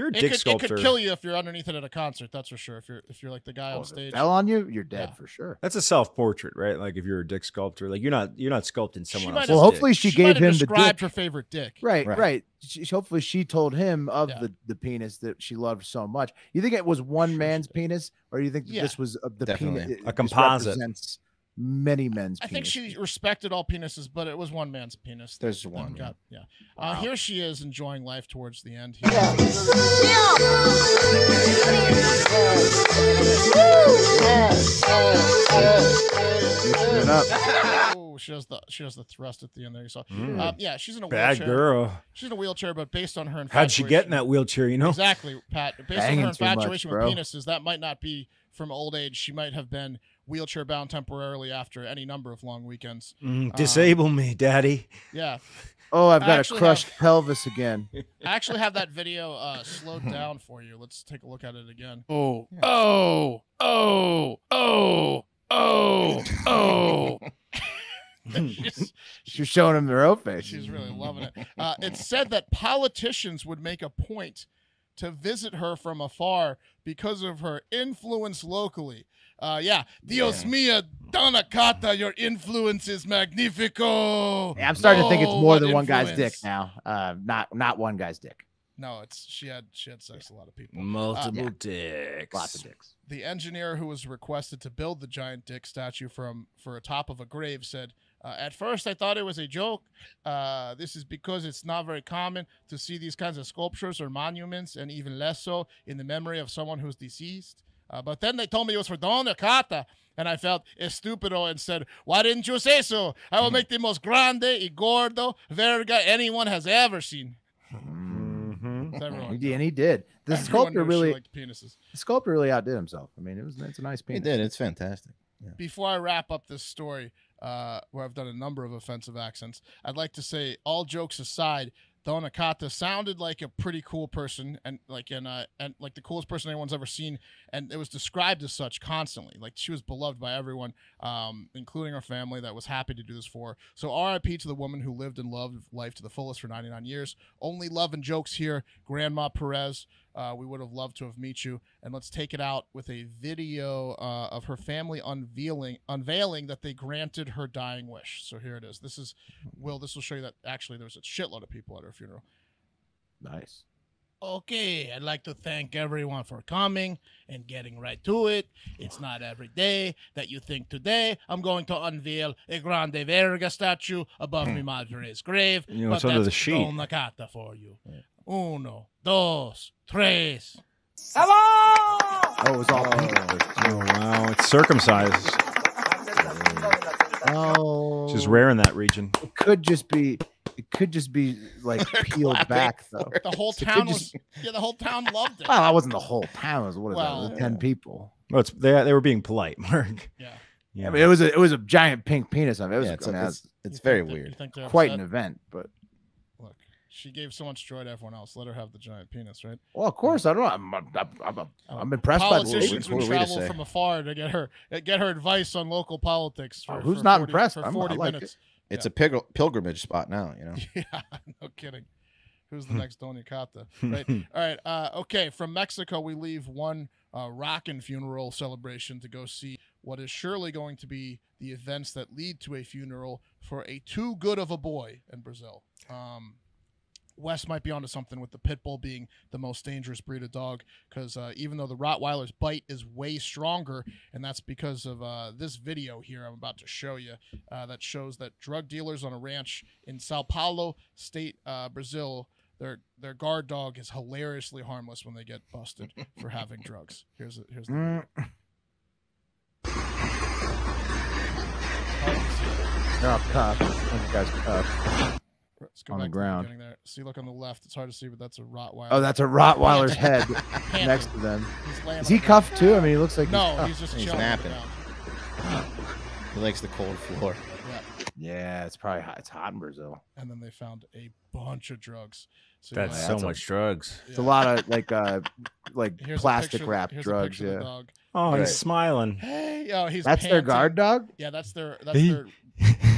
a dick sculptor, it could kill you if you're underneath it at a concert. That's for sure. If you're like the guy on stage, fell on you, you're dead for sure. That's a self-portrait, right? Like if you're a dick sculptor, like you're not sculpting someone else. Well, hopefully she gave him the dick. Her favorite dick. Right. Hopefully she told him of the penis that she loved so much. You think it was one man's penis, or do you think this was the penis? A composite. Represents many men's. I think she respected all penises, but it was one man's penis. There's one. Here she is enjoying life towards the end. Oh, she has the thrust at the end there. You saw. She's in a wheelchair. Bad girl. She's in a wheelchair, but based on her infatuation, how'd she get in that wheelchair? You know exactly, Pat. Based on her infatuation with penises, that might not be from old age. She might have been wheelchair bound temporarily after any number of long weekends. Disable me, Daddy. Yeah. Oh, I've got a crushed pelvis again. I actually have that video slowed down for you. Let's take a look at it again. She's showing him the real face. She's really loving it. It's said that politicians would make a point to visit her from afar because of her influence locally. Dios mia, Donna Cata, your influence is magnifico. Yeah, I'm starting to think it's more than one guy's dick now. Not one guy's dick. No, she had sex with a lot of people. Multiple dicks. Lots of dicks. The engineer who was requested to build the giant dick statue for a top of a grave said, at first I thought it was a joke. This is because it's not very common to see these kinds of sculptures or monuments, and even less so in the memory of someone who's deceased. But then they told me it was for Dona Cata, and I felt estupido and said, why didn't you say so? I will make the most grande y gordo verga anyone has ever seen. And he did. The sculptor really outdid himself. I mean, it's a nice penis. He did. It's fantastic. Yeah. Before I wrap up this story, where I've done a number of offensive accents, I'd like to say, all jokes aside, Dona Cata sounded like a pretty cool person, and like the coolest person anyone's ever seen, and it was described as such constantly. Like, she was beloved by everyone, including her family, that was happy to do this for her. So R.I.P. to the woman who lived and loved life to the fullest for 99 years. Only love and jokes here, Grandma Perez. We would have loved to have met you. And let's take it out with a video of her family unveiling that they granted her dying wish. So here it is. This will show you that actually there's a shitload of people at her funeral. Nice. Okay, I'd like to thank everyone for coming and getting right to it. It's not every day that you think today I'm going to unveil a grande verga statue above mi madre's grave. You know, it's under the sheet. Dona Cata for you. Uno, dos, tres. Hello! Oh, it was all Oh, wow. It's circumcised. Oh. Which is rare in that region. It could just be like peeled back though. The whole town the whole town loved it. Well, that wasn't the whole town. It was It was 10 people. Well, they were being polite, Mark. Yeah. I mean, it was a giant pink penis. I mean, it's very weird. Quite an event, but look, she gave so much joy to everyone else. Let her have the giant penis, right? well, of course, I don't know. I'm impressed by the politicians would travel from afar to get her advice on local politics. Who's not impressed? For 40 minutes. It's a pilgrimage spot now, you know. Yeah, no kidding. Who's the next Dona Cata? Right. All right. Okay. From Mexico, we leave one rockin' funeral celebration to go see what is surely going to be the events that lead to a funeral for a too good of a boy in Brazil. Wes might be onto something with the pit bull being the most dangerous breed of dog, because even though the Rottweiler's bite is way stronger, and that's because of this video here I'm about to show you that shows that drug dealers on a ranch in Sao Paulo State, Brazil, their guard dog is hilariously harmless when they get busted for having drugs. Here's the video. They're up cuffed. Those guys cuffed. Let's go on back the to ground. beginning there. See, look on the left. It's hard to see, but that's a Rottweiler. Oh, that's a Rottweiler's head next to them. Is he cuffed too? I mean, he looks like he's just chilling napping. around. He likes the cold floor. Yeah, it's probably hot. It's hot in Brazil. And then they found a bunch of drugs. So That's so much drugs. It's a lot of like Here's a plastic picture- wrapped here's a drugs. picture of the Yeah. dog. Oh, Right. he's smiling. Hey, he's That's their panting. guard dog? Yeah, that's their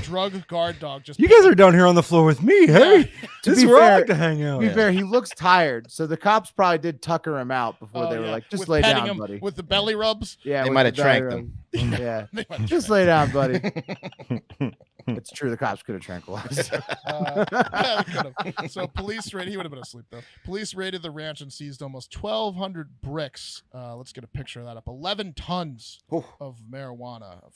drug guard dog. Just You guys are down here on the floor with me. Hey, To this be is where I fair- like to hang out. To be fair, he looks tired, so the cops probably did tucker him out before they were like, "Just With lay petting down, him buddy." with the belly rubs. Yeah, They with might have the belly tranked rub. him. Yeah, They might have just lay down, buddy. It's true. The cops could have tranquilized. Yeah, they could have. So police raided. He would have been asleep though. Police raided the ranch and seized almost 1,200 bricks. Let's get a picture of that up. 11 tons of marijuana, of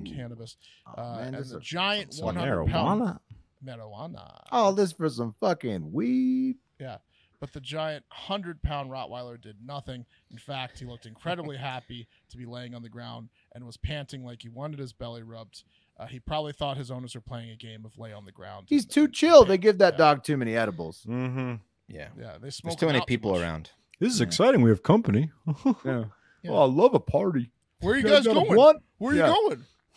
cannabis, man, and this the is giant some 100-pound marijuana. All this for some fucking weed. Yeah. But the giant 100-pound Rottweiler did nothing. In fact, he looked incredibly happy to be laying on the ground and was panting like he wanted his belly rubbed. He probably thought his owners were playing a game of lay on the ground. He's too chill. They give that dog too many edibles. Mm-hmm. Yeah. Yeah, they There's smoke too him many out people much. around. This is exciting. We have company. Yeah. Oh, I love a party. Where are you You guys guys got a going? blunt? Where are you Yeah.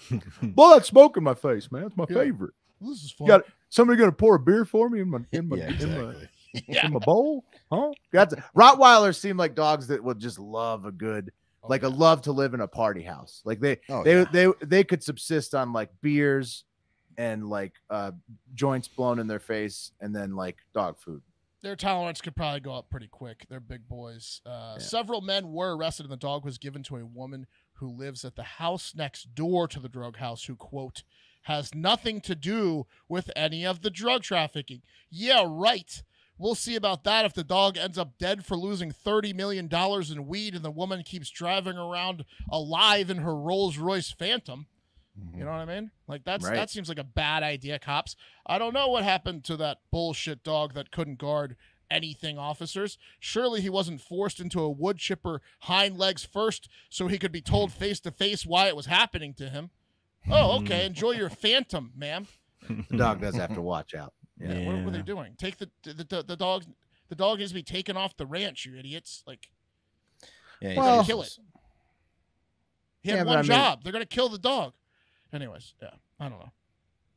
going? Blow that smoke in my face, man. It's my Yeah. favorite. This is fun. Got somebody gonna pour a beer for me in my Yeah, exactly. in my bowl? Huh? That's Rottweilers seem like dogs that would just love a good, like a love to live in a party house. Like they could subsist on like beers and like joints blown in their face and then like dog food. Their tolerance could probably go up pretty quick. They're big boys. Several men were arrested, and the dog was given to a woman who lives at the house next door to the drug house who, quote, has nothing to do with any of the drug trafficking. Yeah, right. We'll see about that if the dog ends up dead for losing $30 million in weed and the woman keeps driving around alive in her Rolls Royce Phantom. You know what I mean? Like that seems like a bad idea, cops. I don't know what happened to that bullshit dog that couldn't guard anything, officers. Surely he wasn't forced into a wood chipper hind legs first so he could be told face to face why it was happening to him. Oh, okay. Enjoy your Phantom, ma'am. The dog does have to watch out. Yeah. What were they doing? Take the dog. The dog needs to be taken off the ranch, you idiots. Like, they're gonna kill it. He had one job. They're gonna kill the dog. Anyways, yeah, I don't know.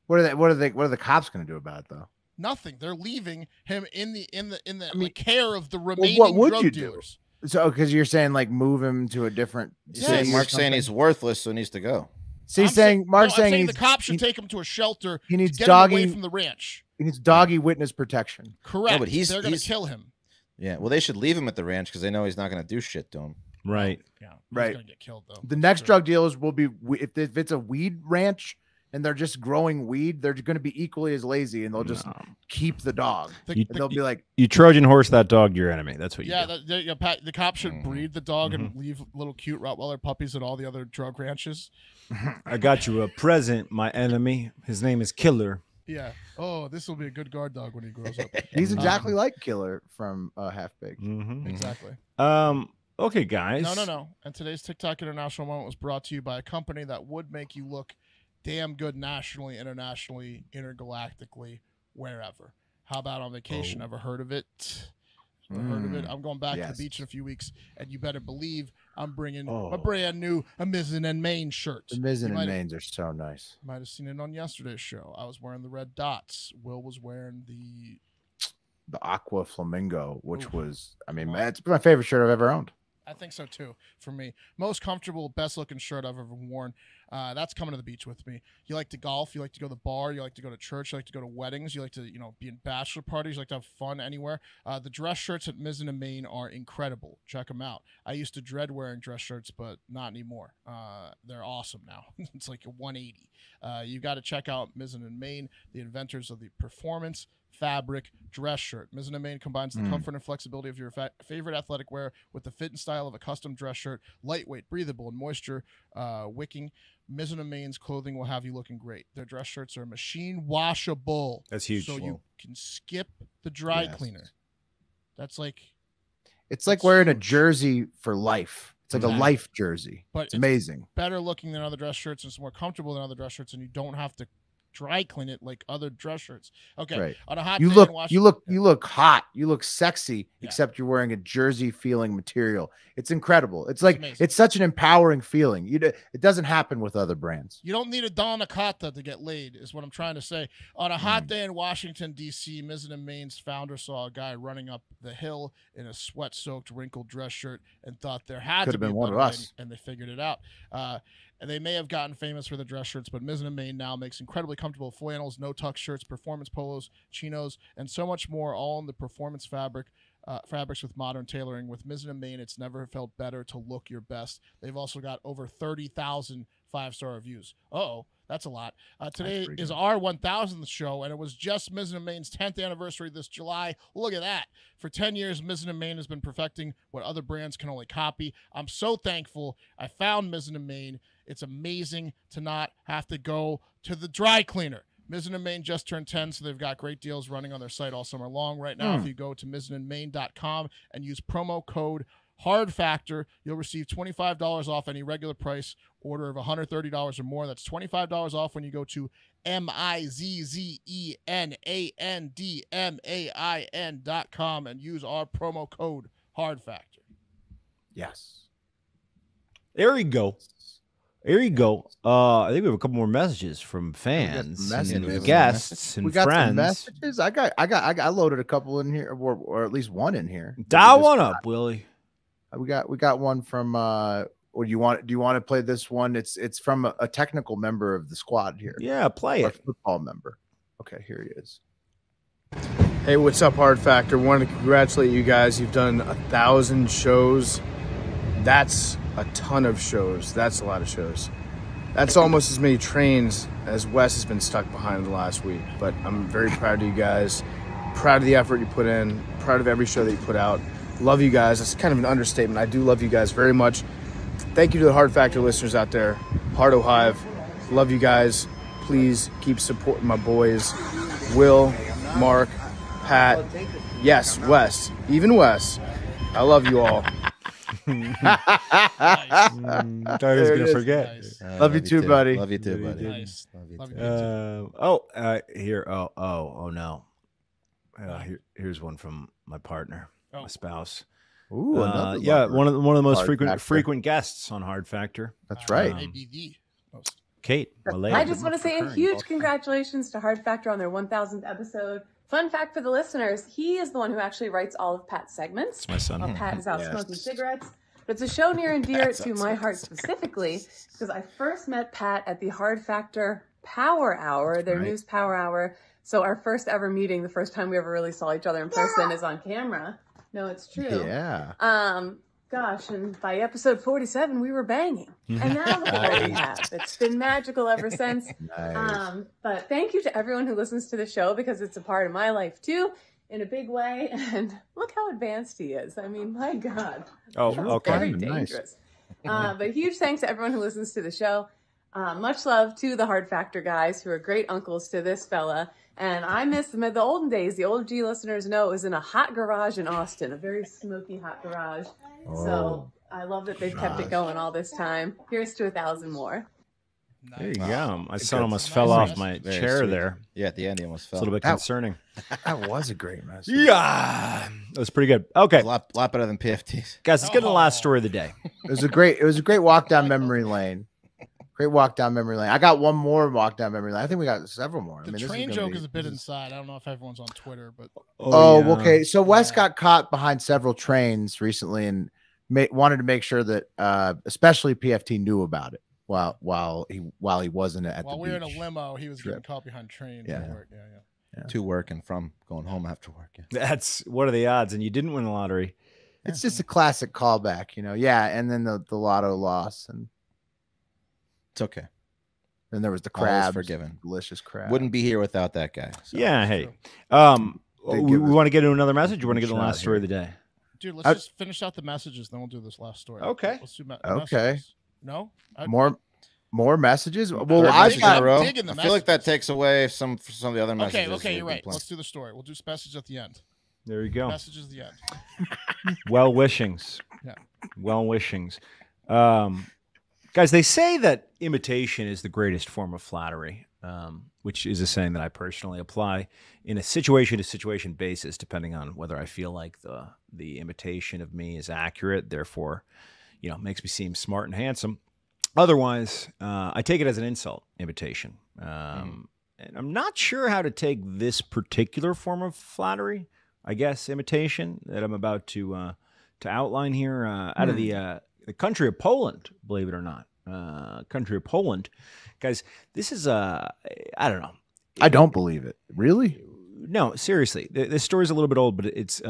What are the cops going to do about it though? Nothing. They're leaving him in the care of the remaining drug dealers. So, because you're saying like move him to a different city. Mark's saying he's worthless, so he needs to go. So he's saying the cops should take him to a shelter. He needs to get him away from the ranch. He needs doggy witness protection. Correct. No, but they're going to kill him. Yeah. Well, they should leave him at the ranch because they know he's not going to do shit to him. Right. Yeah. Right. He's going to get killed though. The next drug dealers will be if it's a weed ranch and they're just growing weed, they're going to be equally as lazy and they'll just keep the dog. They'll be like, you Trojan horse that dog, your enemy. That's what you do. Pat, the cops should breed the dog and leave little cute Rottweiler puppies at all the other drug ranches. I got you a present, my enemy. His name is Killer. Yeah. Oh, this will be a good guard dog when he grows up. He's exactly like Killer from Half Baked. Exactly. Okay, guys. No. And today's TikTok International Moment was brought to you by a company that would make you look damn good nationally, internationally, intergalactically, wherever. How about on vacation? Ever heard of it? Heard of it? I'm going back to the beach in a few weeks, and you better believe I'm bringing a brand new Mizzen and Main shirt. The Mizzen and Mains are so nice. You might have seen it on yesterday's show. I was wearing the red dots. Will was wearing the Aqua Flamingo, which was, it's my favorite shirt I've ever owned. I think so too. For me, most comfortable, best looking shirt I've ever worn. That's coming to the beach with me. You like to golf, you like to go to the bar, you like to go to church, you like to go to weddings, you like to be in bachelor parties, you like to have fun anywhere. The dress shirts at Mizzen and Main are incredible. Check them out. I used to dread wearing dress shirts, but not anymore. They're awesome now. It's like a 180. You got to check out Mizzen and Main, the inventors of the performance fabric dress shirt. Mizzen and Main combines the comfort and flexibility of your favorite athletic wear with the fit and style of a custom dress shirt. Lightweight, breathable, and moisture wicking. Mizzen and Main's clothing will have you looking great. Their dress shirts are machine washable. That's huge. So you can skip the dry cleaner. That's like... It's like wearing a jersey for life. It's like a life jersey. But it's amazing. Better looking than other dress shirts and it's more comfortable than other dress shirts, and you don't have to dry clean it like other dress shirts. Okay. Right. On a hot you day look in Washington, you look hot. You look sexy, except you're wearing a jersey feeling material. It's incredible. It's like it's such an empowering feeling. It doesn't happen with other brands. You don't need a Donna Cotta to get laid, is what I'm trying to say. On a hot day in Washington, D.C., Mizzen and Main's founder saw a guy running up the hill in a sweat-soaked, wrinkled dress shirt and thought there had to be been one of way, us. and they figured it out. And they may have gotten famous for the dress shirts, but Mizzen and Main now makes incredibly comfortable flannels, no-tuck shirts, performance polos, chinos, and so much more, all in the performance fabrics with modern tailoring. With Mizzen and Main, it's never felt better to look your best. They've also got over 30,000 5-star reviews. That's a lot. Today is our 1000th show, and it was just Mizzen and Main's 10th anniversary this July. Look at that. For 10 years, Mizzen and Main has been perfecting what other brands can only copy. I'm so thankful I found Mizzen and Main. It's amazing to not have to go to the dry cleaner. Mizzen and Main just turned 10, so they've got great deals running on their site all summer long. Right now, if you go to mizzenandmain.com and use promo code Hard Factor, you'll receive $25 off any regular price order of $130 or more. That's $25 off when you go to mizzenandmain.com and use our promo code Hard Factor. Yes. There you go. There you go. I think we have a couple more messages from fans, and guests, and we got friends. some messages. I loaded a couple in here, or at least one in here. Dial one up, Willie. We got one from. Or do you want to play this one? It's from a technical member of the squad here. Yeah, play it. Football member. Okay, here he is. Hey, what's up, Hard Factor? Wanted to congratulate you guys. You've done 1,000 shows. That's a ton of shows. That's a lot of shows. That's almost as many trains as Wes has been stuck behind the last week. But I'm very proud of you guys. Proud of the effort you put in. Proud of every show that you put out. Love you guys. That's kind of an understatement. I do love you guys very much. Thank you to the Hard Factor listeners out there. Hard Hive. Love you guys. Please keep supporting my boys. Will, Mark, Pat. Yes, Wes. Even Wes. I love you all. I thought he was gonna forget. Nice. Love you too, buddy. Love you too, buddy. Nice. Love you too. Here. Oh no. Here's one from my partner, my spouse. Ooh, another yeah, lover. one of the most Hard frequent guests on Hard Factor. That's right. Kate, my lady. I just want to say a huge congratulations to Hard Factor on their 1000th episode. Fun fact for the listeners, he is the one who actually writes all of Pat's segments. My son. While Pat is out smoking cigarettes. But it's a show near and dear to my heart specifically because I first met Pat at the Hard Factor Power Hour, their news Power Hour. So our first ever meeting, the first time we ever really saw each other in person is on camera. No, it's true. Yeah. Gosh, and by episode 47, we were banging. And now look at what we have. It's been magical ever since. Nice. But thank you to everyone who listens to the show because it's a part of my life too, in a big way. And look how advanced he is. I mean, my God. Oh, That's okay. very Nice. dangerous. But huge thanks to everyone who listens to the show. Much love to the Hard Factor guys who are great uncles to this fella. And I miss them at the olden days. The old G listeners know it was in a hot garage in Austin, a very smoky hot garage. So I love that they've kept it going all this time. Here's to 1,000 more. There you go. My son almost fell off my chair sweet. there. Yeah, at the end he almost fell. It's a little bit concerning. That was a great message. Yeah, that was pretty good. Okay, A lot better than PFTs. guys, let's get to the last story of the day. It was a great walk down memory lane. Great walk down memory lane. I got one more walk down memory lane. I think we got several more. The train joke is a bit inside. I don't know if everyone's on Twitter, but okay. So Wes got caught behind several trains recently and wanted to make sure that especially PFT knew about it while he wasn't at the while we were in beach. a limo, he was getting caught behind trains. Yeah. At work. Yeah. To work and from going home after work. Yeah. That's what are the odds? And you didn't win the lottery. It's just a classic callback, Yeah, and then the lotto loss, and It's okay. then there was the Always crabs, forgiven. delicious crab. Wouldn't be here without that guy. So. Yeah. Hey, They we give us want to get to another message. You want to get to the shot last story of the day? Dude, let's just finish out the messages, then we'll do this last story. Okay. Let's do Okay. messages. No? More messages. Well, Third I've message in a got. row. digging the I feel like that messages. takes away some of the other messages. Okay, you're we've been right. playing. Let's do the story. We'll do messages at the end. There you go. Messages at the end. Well wishings. Yeah. Well wishings. Guys, they say that imitation is the greatest form of flattery, which is a saying that I personally apply in a situation-to-situation basis, depending on whether I feel like the imitation of me is accurate, therefore, makes me seem smart and handsome. Otherwise, I take it as an insult, imitation. And I'm not sure how to take this particular form of flattery, I guess, imitation, that I'm about to outline here out of the country of Poland, believe it or not. Country of Poland. Guys, this is, I don't know. I don't believe it. Really? No, seriously. This story's a little bit old, but it's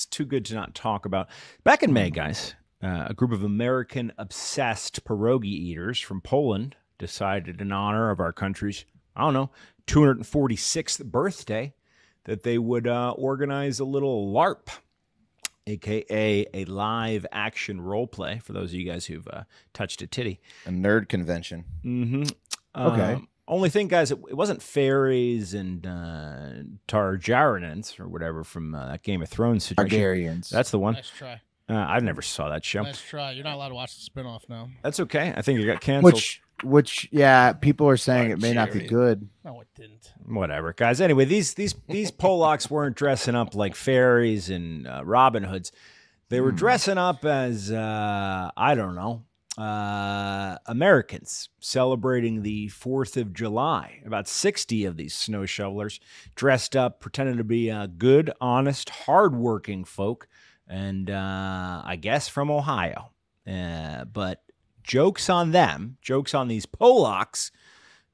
too good to not talk about. Back in May, guys, a group of American-obsessed pierogi eaters from Poland decided in honor of our country's, 246th birthday, that they would organize a little LARP, a.k.a. a live action role play, for those of you guys who've touched a titty. A nerd convention. Mm-hmm. Okay. Only thing, guys, it wasn't fairies and Targaryens or whatever from that Game of Thrones situation. Targaryens. That's the one. Nice try. I never saw that show. Nice try. You're not allowed to watch the spinoff now. That's okay. I think it got canceled. Which, yeah, people are saying it may not be good. No, it didn't. Whatever, guys. Anyway, these Polacks weren't dressing up like fairies and Robin Hoods. They were dressing up as Americans celebrating the 4th of July. About 60 of these snow shovelers dressed up, pretending to be good, honest, hardworking folk, and I guess from Ohio. But jokes on them, jokes on these Polacks,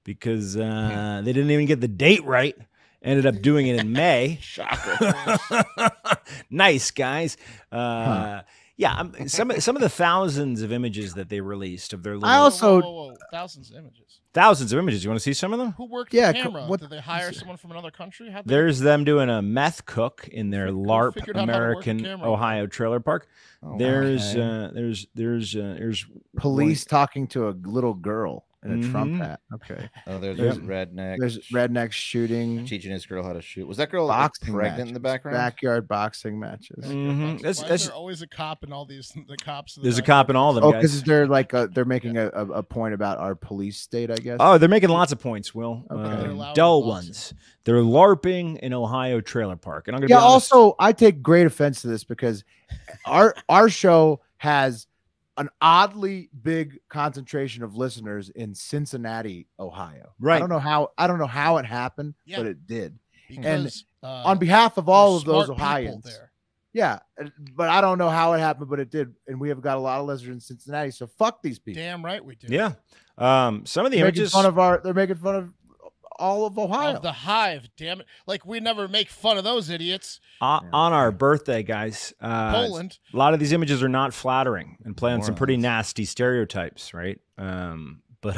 because they didn't even get the date right. Ended up doing it in May. Shocker. Nice, guys. Yeah, Yeah, some of the thousands of images that they released of their little. I also thousands of images. Thousands of images. You want to see some of them? Who worked the camera? Did they hire someone from another country? There's them doing a meth cook in their LARP American Ohio trailer park. There's police talking to a little girl in a Trump hat. Okay. Oh, there's redneck. There's redneck shooting. Teaching his girl how to shoot. Was that girl boxing pregnant matches, in the background? Backyard boxing matches. Why is there always a cop in all these? The cops. There's a cop in all of them. Oh, because they're like they're making a point about our police state, I guess. Oh, they're making lots of points, Will. Okay. Dull ones. They're LARPing in Ohio trailer park, and I'm gonna be honest. Also, I take great offense to this because our show has an oddly big concentration of listeners in Cincinnati, Ohio. Right. I don't know how it happened, but it did. Because, and on behalf of all of those smart people Ohioans, there. yeah, but I don't know how it happened, but it did. And we have got a lot of listeners in Cincinnati, so fuck these people. Damn right we do. Yeah. Some of the They're images. they're making fun of all of Ohio. Of the Hive, damn it! Like we never make fun of those idiots. On our birthday, guys, Poland. A lot of these images are not flattering and play on some pretty nasty stereotypes, right? But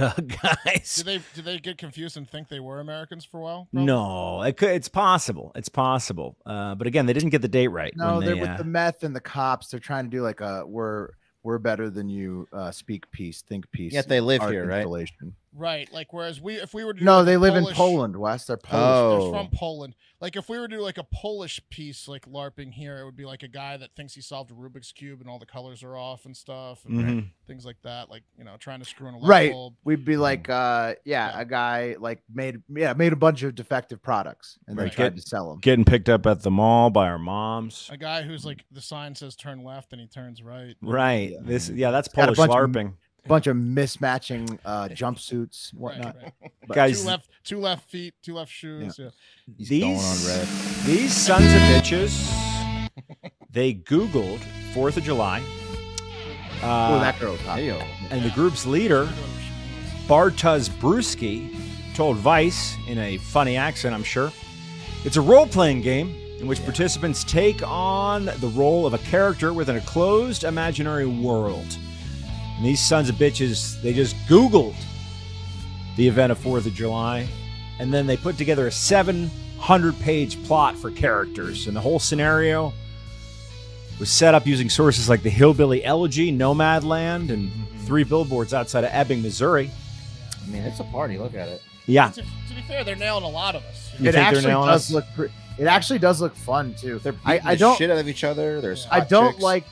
guys, Did they get confused and think they were Americans for a while? no, it's possible. It's possible. But again, they didn't get the date right. No, when they're they, with the meth and the cops. They're trying to do like a we're better than you. Speak peace, think peace. Yet they live here, right? installation. Right. Like whereas if we were to do No, like they a live in Polish- Poland, Wes. They're Polish. Oh. They're from Poland. Like if we were to do like a Polish piece, like LARPing here, it would be like a guy that thinks he solved a Rubik's cube and all the colors are off and stuff, and things like that. Like trying to screw in a light Right. bulb. We'd be like, a guy like made a bunch of defective products and then tried to sell them. getting picked up at the mall by our moms. A guy who's like the sign says turn left and he turns right. Right. That's Got a Polish bunch of- LARPing. Bunch of mismatching jumpsuits, whatnot. But- Guys, two left feet, two left shoes. Yeah. These sons of bitches, they Googled 4th of July. that girl's hot. And the group's leader, Bartosz Brewski, told Vice in a funny accent, I'm sure, it's a role-playing game in which participants take on the role of a character within a closed imaginary world. And these sons of bitches, they just Googled the event of 4th of July, and then they put together a 700-page plot for characters. And the whole scenario was set up using sources like the Hillbilly Elegy, Nomadland, and 3 billboards outside of Ebbing, Missouri. I mean, it's a party. Look at it. Yeah. To be fair, they're nailing a lot of us. You think they're nailing us? It actually does look fun too. They're I beating the don't shit out of each other. There's I hot don't chicks. like.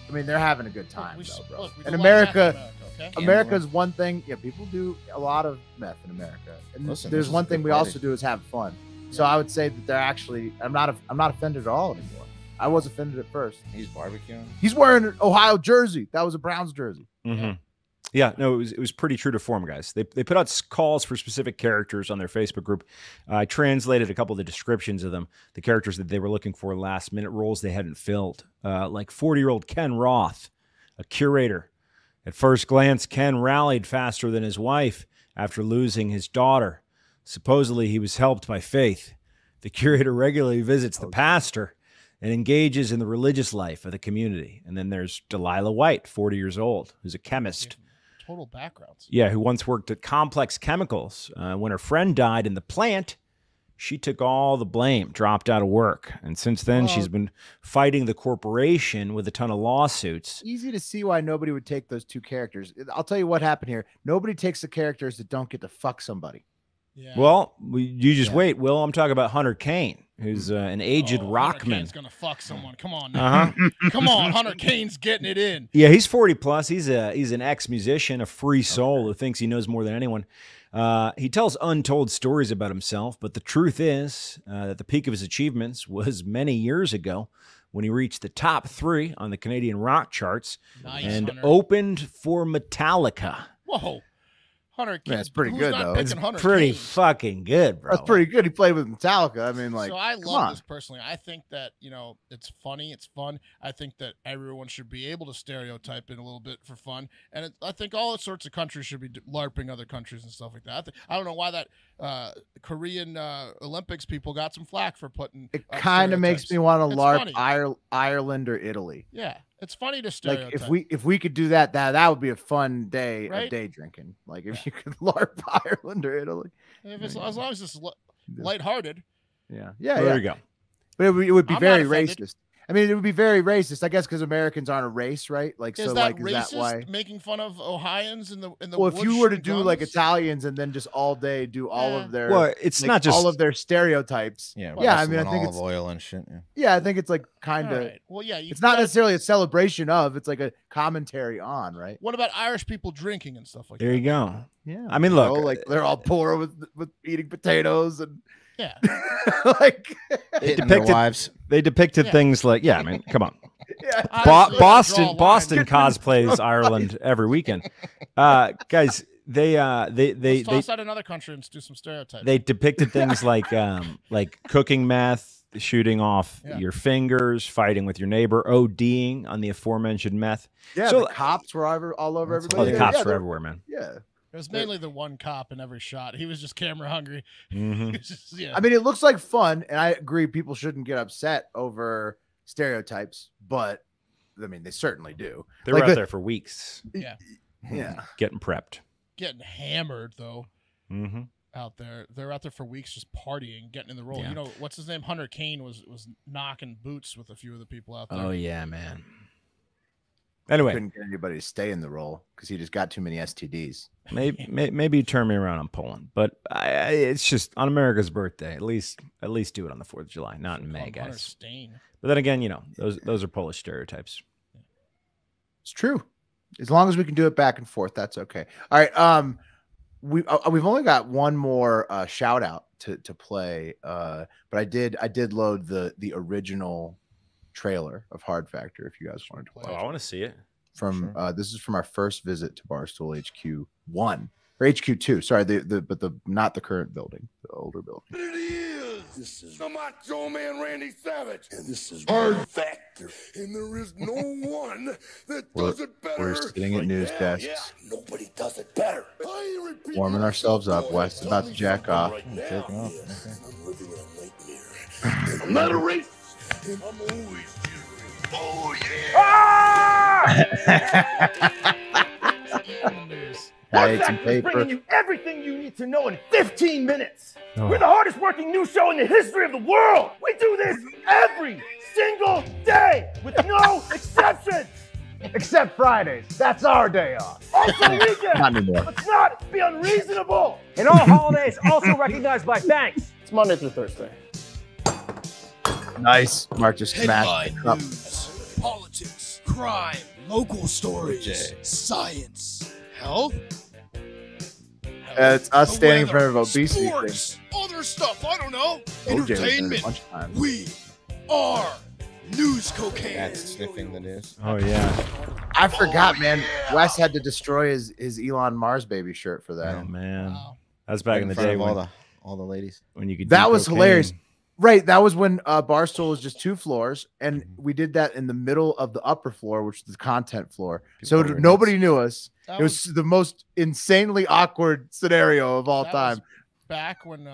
I mean, they're having a good time, though, bro. look, we In do America, okay? America's one thing. Yeah, people do a lot of meth in America. And Listen, there's this is one a thing good we party. also do is have fun. So I would say that they're actually. I'm not offended at all anymore. I was offended at first. He's barbecuing. He's wearing an Ohio jersey. That was a Browns jersey. Mm-hmm. Yeah, no, it was pretty true to form, guys. They put out calls for specific characters on their Facebook group. I translated a couple of the descriptions of them, the characters that they were looking for, last minute roles they hadn't filled, like 40-year-old Ken Roth, a curator. At first glance, Ken rallied faster than his wife after losing his daughter. Supposedly, he was helped by faith. The curator regularly visits the pastor and engages in the religious life of the community. And then there's Delilah White, 40 years old, who's a chemist. Total backgrounds. Yeah, who once worked at Complex Chemicals. When her friend died in the plant, she took all the blame, dropped out of work. And since then, she's been fighting the corporation with a ton of lawsuits. Easy to see why nobody would take those two characters. I'll tell you what happened here. Nobody takes the characters that don't get to fuck somebody. Yeah. Well, you just wait, Will. I'm talking about Hunter Kane, who's an aged Hunter rockman. Kane's gonna fuck someone. Come on, now. Come on, Hunter Kane's getting it in. Yeah, he's 40 plus. He's an ex-musician, a free soul who thinks he knows more than anyone. He tells untold stories about himself, but the truth is that the peak of his achievements was many years ago when he reached the top 3 on the Canadian rock charts and Hunter. opened for Metallica. Whoa, Hunter Kane. That's pretty Who's good, not though. picking It's Hunter Pretty Kane? fucking good, bro. That's pretty good. He played with Metallica. I mean, like, So I come love on. this personally. I think that it's funny, it's fun. I think that everyone should be able to stereotype it a little bit for fun, and I think all sorts of countries should be larping other countries and stuff like that. I don't know why that Korean Olympics people got some flack for putting. It kind of makes me want to It's LARP funny. Ireland or Italy. Yeah, It's funny to Like stereotype. if we could do that, that would be a fun day Right? of day drinking. Like if you could LARP Ireland or Italy. If it's, as long as it's lighthearted. Yeah. There you go. But it would be I'm very not offended. racist. I mean, it would be very racist, I guess, because Americans aren't a race, right? Like, Is so, that like, racist? is that why? Making fun of Ohioans in the Well, if you were to whoosh do and like guns? Italians and then just all day do all of their, Well, it's like, not just all of their stereotypes. Yeah, yeah. I mean, I wrestling think olive it's oil and shit. Yeah. yeah, I think it's like kind of. Alright. Well, yeah, It's not necessarily a celebration of. It's like a commentary on, right? What about Irish people drinking and stuff like There that? you go. Yeah. I mean, You look, know, like they're all poor with eating potatoes and Yeah. like they Hitting their depicted wives. things like, yeah, I mean, come on. Yeah. Obviously, Boston draw a line. Boston cosplays Ireland every weekend. Guys, they Let's toss out another country and do some stereotypes. they depicted things like cooking meth, shooting off Yeah. your fingers, fighting with your neighbor, ODing on the aforementioned meth. Yeah, So- the cops were all over everybody. Oh, the Yeah, cops yeah, were they're- everywhere, man. Yeah. It was mainly the one cop in every shot. He was just camera hungry. Mhm. He was just- yeah. I mean, it looks like fun, and I agree people shouldn't get upset over stereotypes, but I mean, they certainly do. They were Like out the- there for weeks. Yeah. Yeah. Getting prepped. Getting hammered though. Mm-hmm. Out there, they're out there for weeks just partying, getting in the role. Yeah. You know what's his name? Hunter Kane was knocking boots with a few of the people out there. Oh yeah, man. Anyway, Couldn't get anybody to stay in the role because he just got too many STDs. maybe you turn me around on Poland, but it's just on America's birthday. At least do it on the 4th of July, not in May, Hunter guys. Stain. But then again, you know, those are Polish stereotypes. It's true. As long as we can do it back and forth, that's okay. All right. We've only got one more shout out to play, but I did load the original trailer of Hard Factor if you guys wanted to play. Oh, I want to see it. From this is from our first visit to Barstool HQ 1 or HQ 2. Sorry, the not the current building, the older building. It is. This is the Macho Man Randy Savage, and this is Hard Factor, and there is no one that does it better. We're sitting at news desks. Yeah, nobody does it better. I ain't repeating Warming ourselves up. Wes is about to jack off. right now. I'm living in a nightmare. I'm not a racist. I'm always cheering. Oh yeah. I ate some Bringing paper. you everything you need to know in 15 minutes. Oh. We're the hardest working news show in the history of the world. We do this every single day with no exceptions. Except Fridays. That's our day off. Also weekends. Not anymore. Let's not be unreasonable. And all holidays also recognized by banks. It's Monday through Thursday. Nice. Mark just Headline smashed up. news, politics, crime, local stories, science, health. It's us the standing in weather, front of obesity sports, other stuff. I don't know. OJ was there a Entertainment. bunch of times. We are news cocaine. That's sniffing the news. Oh yeah. I forgot, man. Wes had to destroy his Elon Mars baby shirt for that. Oh man. Wow. That was back in the front day of when all the ladies. when you could. That do was cocaine. hilarious. Right. That was when Barstool was just 2 floors, and we did that in the middle of the upper floor, which is the content floor. So People were nobody knew us. That It was the most insanely awkward scenario of all That time. was back when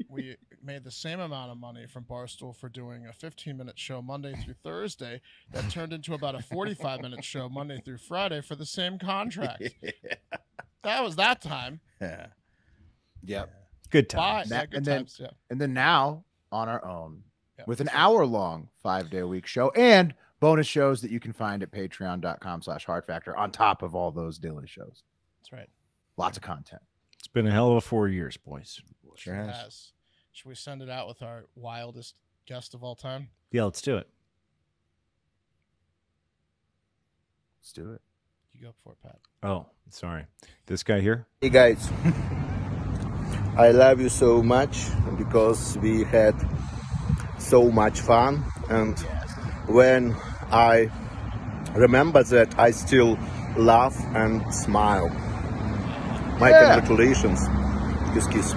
we made the same amount of money from Barstool for doing a 15-minute show Monday through Thursday that turned into about a 45-minute show Monday through Friday for the same contract. That was that time. Yeah. Yep. Good Bye. times. Yeah, good and then times. Yeah. and then now on our own Yeah. with an hour-long 5-day-a-week show and bonus shows that you can find at patreon.com/hardfactor on top of all those daily shows. That's right. Lots of content. It's been a hell of a 4 years, boys. Sure It has. has. Should we send it out with our wildest guest of all time? Yeah, let's do it. Let's do it. You go for it, Pat. Oh, sorry. This guy here. Hey guys, I love you so much because we had so much fun, and when I remember that, I still laugh and smile. My congratulations. Kiss, kiss.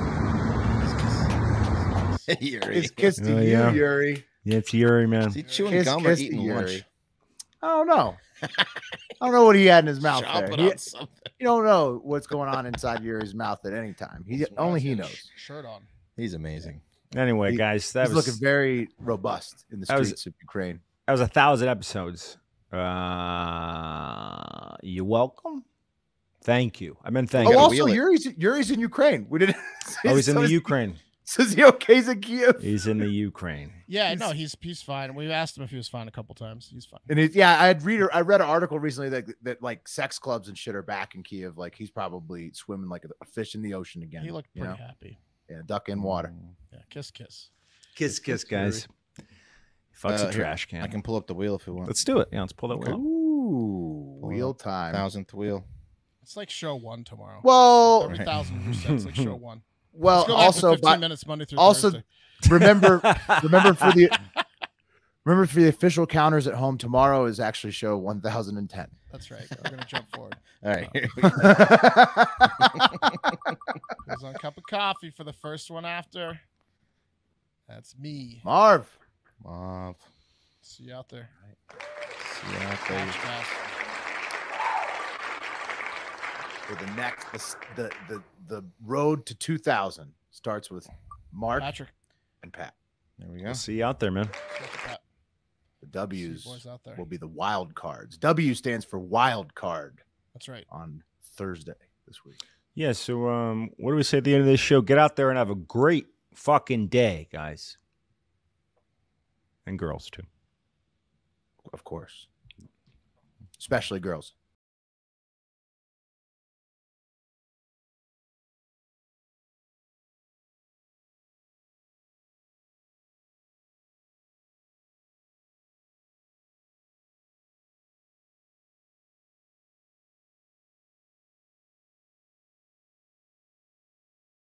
Yuri. Kiss to Oh, you, yeah. Yuri. Yeah, it's Yuri, man. Is he chewing Kiss, gum or kiss to eating Yuri. lunch? I don't know. I don't know what he had in his mouth Chomping there. on something. You don't know what's going on inside Yuri's mouth at any time. Only he knows. Shirt on. He's amazing. Anyway, He- guys, that He's was looking very robust in the that was- streets of Ukraine. that was 1,000 episodes You're welcome. Thank you. I meant thank you. Oh, also, Yuri's in Ukraine. We didn't. Oh, he's in the Ukraine. Says he okay's in Kiev. He's in the Ukraine. Yeah, no, he's fine. We asked him if he was fine a couple times. He's fine. And I read an article recently that like sex clubs and shit are back in Kiev. Like he's probably swimming like a fish in the ocean again. He looked pretty happy. Yeah, duck in water. Yeah, kiss, kiss. Kiss, guys. Fucks a trash can. I can pull up the wheel if you want. Let's do it. Yeah, let's pull that wheel. Ooh, wheel time. 1000th wheel. It's like show 1 tomorrow. Well, every 1,000%. It's like show 1. Well, Let's go back also, to 15 minutes Monday through also Thursday. remember for the official counters at home, tomorrow is actually show 1010. That's right. We're gonna jump forward. All right. Here's a cup of coffee for the first one after. That's me. Marv. See you out there. See you out there. For the next, the road to 2000 starts with Mark, Patrick, and Pat. There we go. We'll see you out there, man. The W's boys out there. will be the wild cards. W stands for wild card. That's right. On Thursday this week. Yeah. So, what do we say at the end of this show? Get out there and have a great fucking day, guys, and girls too. Of course, especially girls.